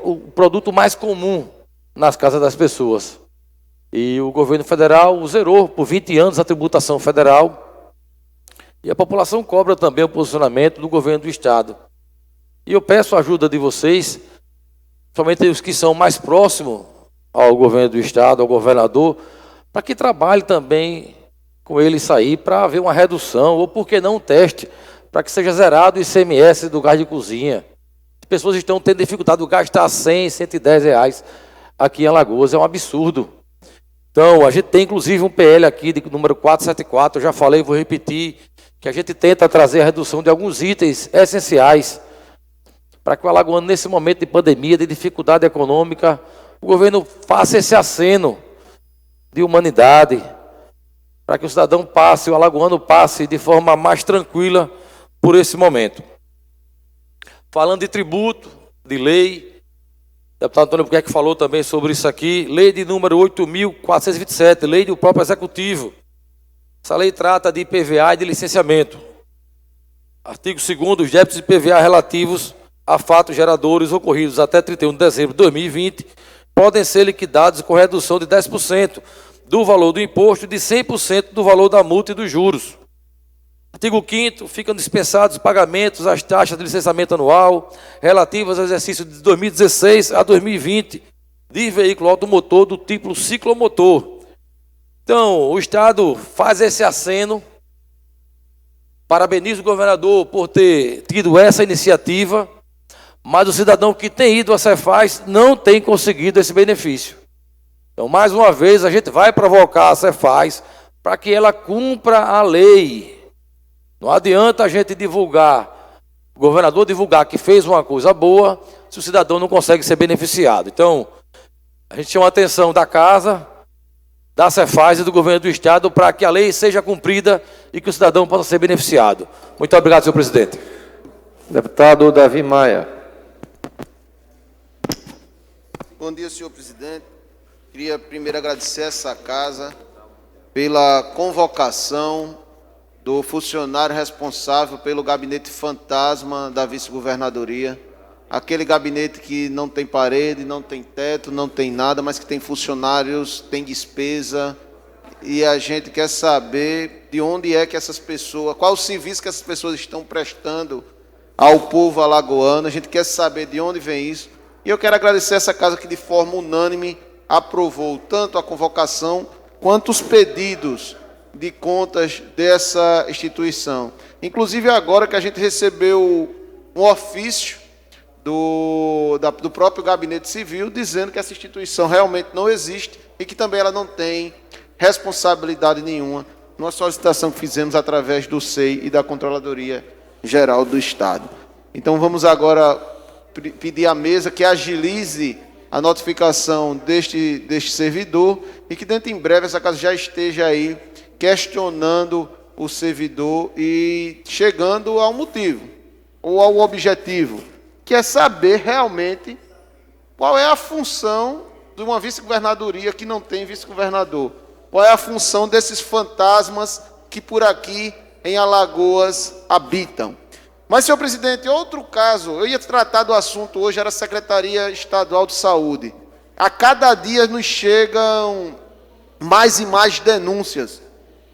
O produto mais comum nas casas das pessoas. E o governo federal zerou por 20 anos a tributação federal. E a população cobra também o posicionamento do governo do Estado. E eu peço a ajuda de vocês, somente os que são mais próximos ao governo do Estado, ao governador, para que trabalhe também com ele sair para haver uma redução, ou por que não um teste, para que seja zerado o ICMS do gás de cozinha. As pessoas estão tendo dificuldade, o gás está a 100, 110 reais aqui em Alagoas, é um absurdo. Então, a gente tem inclusive um PL aqui, de número 474, eu já falei, vou repetir, que a gente tenta trazer a redução de alguns itens essenciais, para que o alagoano, nesse momento de pandemia, de dificuldade econômica, o governo faça esse aceno de humanidade, para que o cidadão passe, o alagoano passe de forma mais tranquila por esse momento. Falando de tributo, de lei, o deputado Antônio Buquerque falou também sobre isso aqui, lei de número 8.427, lei do próprio Executivo. Essa lei trata de IPVA e de licenciamento. Artigo 2º, os débitos de IPVA relativos a fatos geradores ocorridos até 31 de dezembro de 2020 podem ser liquidados com redução de 10% do valor do imposto e de 100% do valor da multa e dos juros. Artigo 5º, ficam dispensados os pagamentos às taxas de licenciamento anual relativas ao exercício de 2016 a 2020 de veículo automotor do tipo ciclomotor. Então, o Estado faz esse aceno, parabenizo o governador por ter tido essa iniciativa, mas o cidadão que tem ido à Cefaz não tem conseguido esse benefício. Então, mais uma vez, a gente vai provocar a Cefaz para que ela cumpra a lei. Não adianta a gente divulgar, o governador divulgar que fez uma coisa boa, se o cidadão não consegue ser beneficiado. Então, a gente chama a atenção da casa da Cefaz e do governo do Estado para que a lei seja cumprida e que o cidadão possa ser beneficiado. Muito obrigado, senhor presidente. Deputado Davi Maia. Bom dia, senhor presidente. Queria primeiro agradecer essa casa pela convocação do funcionário responsável pelo gabinete fantasma da vice-governadoria. Aquele gabinete que não tem parede, não tem teto, não tem nada, mas que tem funcionários, tem despesa, e a gente quer saber de onde é que essas pessoas, qual o serviço que essas pessoas estão prestando ao povo alagoano. A gente quer saber de onde vem isso. E eu quero agradecer essa casa que de forma unânime aprovou tanto a convocação quanto os pedidos de contas dessa instituição. Inclusive agora que a gente recebeu um ofício do próprio Gabinete Civil dizendo que essa instituição realmente não existe e que também ela não tem responsabilidade nenhuma numa solicitação que fizemos através do SEI e da Controladoria Geral do Estado. Então vamos agora pedir à mesa que agilize a notificação deste servidor e que dentro em breve essa casa já esteja aí questionando o servidor e chegando ao motivo ou ao objetivo, que é saber realmente qual é a função de uma vice-governadoria que não tem vice-governador. Qual é a função desses fantasmas que por aqui em Alagoas habitam. Mas, senhor presidente, outro caso, eu ia tratar do assunto hoje, era a Secretaria Estadual de Saúde. A cada dia nos chegam mais e mais denúncias.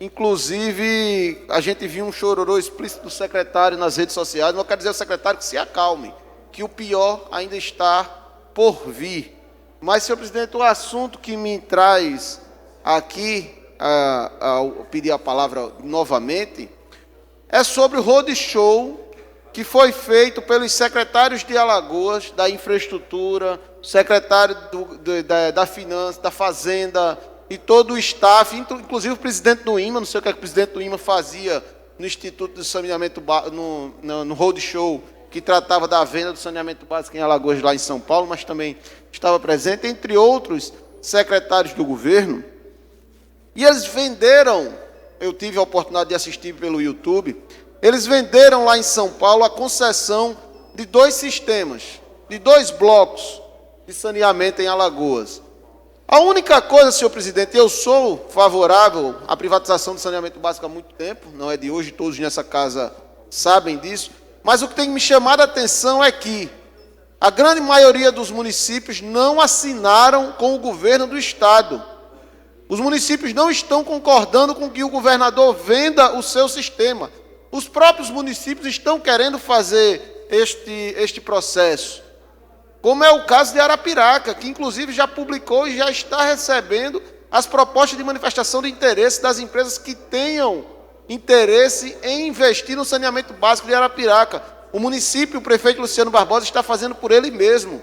Inclusive, a gente viu um chororô explícito do secretário nas redes sociais, mas eu quero dizer ao secretário que se acalme, que o pior ainda está por vir. Mas, senhor presidente, o assunto que me traz aqui, ao pedir a palavra novamente, é sobre o roadshow que foi feito pelos secretários de Alagoas, da infraestrutura, secretário da Finanças, da Fazenda e todo o staff, inclusive o presidente do IMA, não sei o que o presidente do IMA fazia no Instituto de Saneamento, no roadshow, que tratava da venda do saneamento básico em Alagoas, lá em São Paulo, mas também estava presente, entre outros secretários do governo. E eles venderam, eu tive a oportunidade de assistir pelo YouTube, eles venderam lá em São Paulo a concessão de 2 sistemas, de 2 blocos de saneamento em Alagoas. A única coisa, senhor presidente, eu sou favorável à privatização do saneamento básico há muito tempo, não é de hoje, todos nessa casa sabem disso, mas o que tem me chamado a atenção é que a grande maioria dos municípios não assinaram com o governo do Estado. Os municípios não estão concordando com que o governador venda o seu sistema. Os próprios municípios estão querendo fazer este processo. Como é o caso de Arapiraca, que inclusive já publicou e já está recebendo as propostas de manifestação de interesse das empresas que tenham interesse em investir no saneamento básico de Arapiraca. O município, o prefeito Luciano Barbosa, está fazendo por ele mesmo.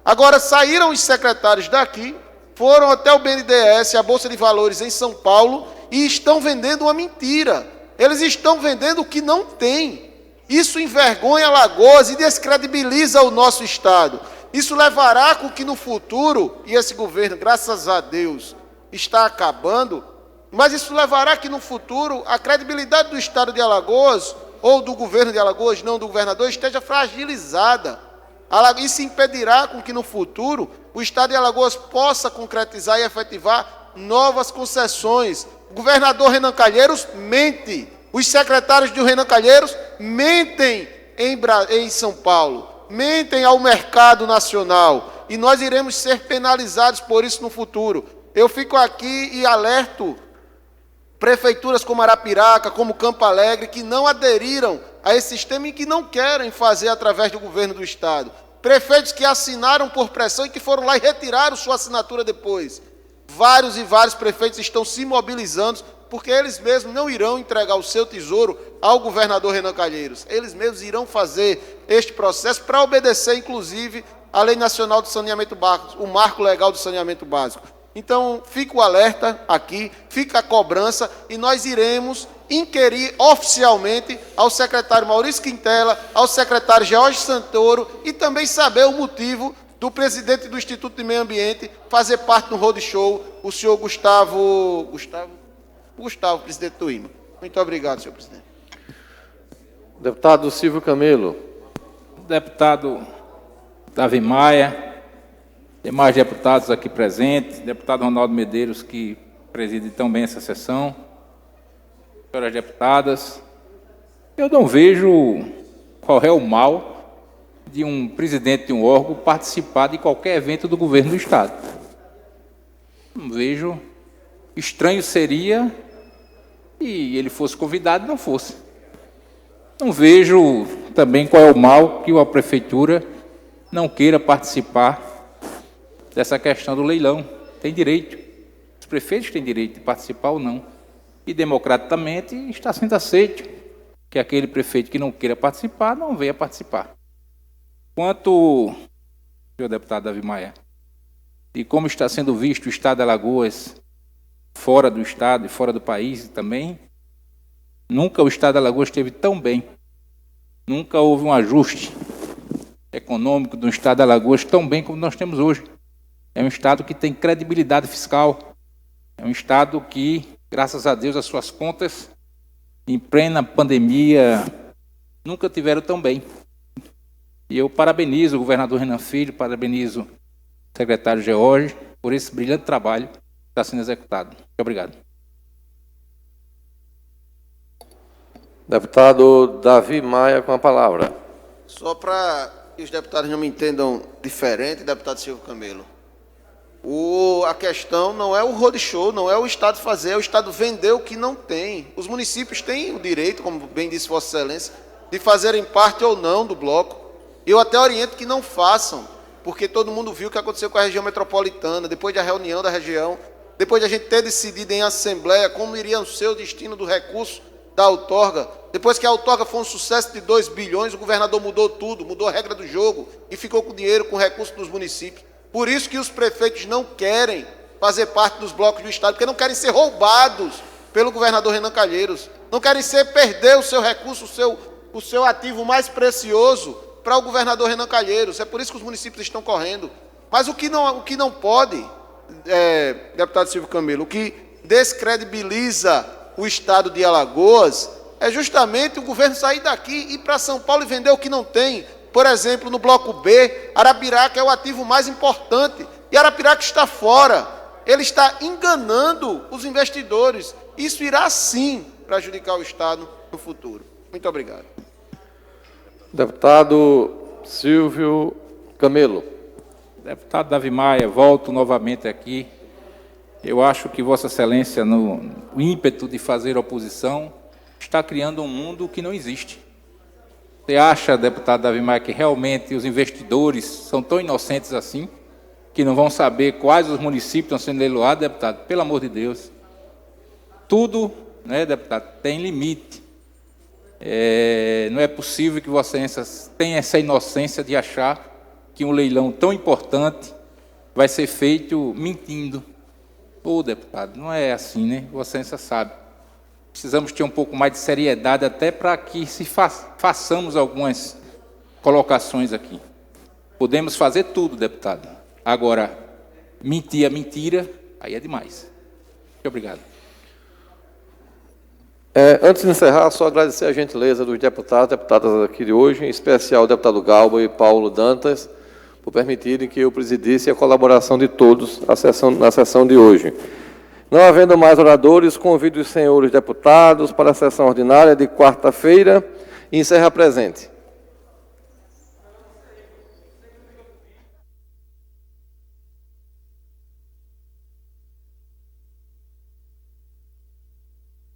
Agora, saíram os secretários daqui, foram até o BNDES, a Bolsa de Valores em São Paulo, e estão vendendo uma mentira. Eles estão vendendo o que não tem. Isso envergonha Alagoas e descredibiliza o nosso Estado. Isso levará com que no futuro, e esse governo, graças a Deus, está acabando, mas isso levará que no futuro a credibilidade do Estado de Alagoas, ou do governo de Alagoas, não do governador, esteja fragilizada. Isso impedirá com que no futuro o Estado de Alagoas possa concretizar e efetivar novas concessões. O governador Renan Calheiros mente. Os secretários do Renan Calheiros mentem em São Paulo. Mentem ao mercado nacional. E nós iremos ser penalizados por isso no futuro. Eu fico aqui e alerto prefeituras como Arapiraca, como Campo Alegre, que não aderiram a esse sistema e que não querem fazer através do governo do Estado. Prefeitos que assinaram por pressão e que foram lá e retiraram sua assinatura depois. Vários e vários prefeitos estão se mobilizando porque eles mesmos não irão entregar o seu tesouro ao governador Renan Calheiros. Eles mesmos irão fazer este processo para obedecer, inclusive, a Lei Nacional do Saneamento Básico, o Marco Legal do Saneamento Básico. Então, fica o alerta aqui, fica a cobrança e nós iremos inquirir oficialmente ao secretário Maurício Quintela, ao secretário George Santoro e também saber o motivo do presidente do Instituto de Meio Ambiente, fazer parte do roadshow, o senhor Gustavo, presidente do IMA. Muito obrigado, senhor presidente. Deputado Silvio Camelo. Deputado Davi Maia, demais deputados aqui presentes, deputado Ronaldo Medeiros, que preside tão bem essa sessão, senhoras deputadas, eu não vejo qual é o mal de um presidente de um órgão participar de qualquer evento do governo do Estado. Não vejo. Estranho seria e ele fosse convidado e não fosse. Não vejo também qual é o mal que a prefeitura não queira participar dessa questão do leilão. Tem direito. Os prefeitos têm direito de participar ou não. E democraticamente está sendo aceito que aquele prefeito que não queira participar não venha participar. Quanto, senhor deputado Davi Maia, e como está sendo visto o Estado de Alagoas fora do Estado e fora do país também, nunca o Estado de Alagoas esteve tão bem. Nunca houve um ajuste econômico do Estado de Alagoas tão bem como nós temos hoje. É um Estado que tem credibilidade fiscal. É um Estado que, graças a Deus, as suas contas, em plena pandemia, nunca tiveram tão bem. E eu parabenizo o governador Renan Filho, parabenizo o secretário George por esse brilhante trabalho que está sendo executado. Muito obrigado. Deputado Davi Maia, com a palavra. Só para que os deputados não me entendam diferente, deputado Silvio Camelo. A questão não é o roadshow, não é o Estado fazer, é o Estado vender o que não tem. Os municípios têm o direito, como bem disse Vossa Excelência, de fazerem parte ou não do bloco. Eu até oriento que não façam, porque todo mundo viu o que aconteceu com a região metropolitana, depois da reunião da região, depois de a gente ter decidido em assembleia como iria ser o destino do recurso da outorga. Depois que a outorga foi um sucesso de 2 bilhões, o governador mudou tudo, mudou a regra do jogo e ficou com dinheiro, com recurso dos municípios. Por isso que os prefeitos não querem fazer parte dos blocos do Estado, porque não querem ser roubados pelo governador Renan Calheiros, não querem perder o seu recurso, o seu ativo mais precioso para o governador Renan Calheiros. É por isso que os municípios estão correndo. Mas o que não pode, deputado Silvio Camelo, o que descredibiliza o Estado de Alagoas é justamente o governo sair daqui e ir para São Paulo e vender o que não tem. Por exemplo, no bloco B, Arapiraca é o ativo mais importante e Arapiraca está fora. Ele está enganando os investidores. Isso irá sim prejudicar o Estado no futuro. Muito obrigado. Deputado Silvio Camelo. Deputado Davi Maia, volto novamente aqui. Eu acho que Vossa Excelência, no ímpeto de fazer oposição, está criando um mundo que não existe. Você acha, deputado Davi Maia, que realmente os investidores são tão inocentes assim, que não vão saber quais os municípios estão sendo leiloados, deputado? Pelo amor de Deus. Tudo, né, deputado, tem limite. Não é possível que Vossa Excelência tenha essa inocência de achar que um leilão tão importante vai ser feito mentindo. Deputado, não é assim, né? Vossa Excelência sabe. Precisamos ter um pouco mais de seriedade até para que façamos algumas colocações aqui. Podemos fazer tudo, deputado. Agora, mentir a mentira, aí é demais. Muito obrigado. Antes de encerrar, só agradecer a gentileza dos deputadas aqui de hoje, em especial o deputado Galba e Paulo Dantas, por permitirem que eu presidisse a colaboração de todos na sessão de hoje. Não havendo mais oradores, convido os senhores deputados para a sessão ordinária de quarta-feira e encerra presente.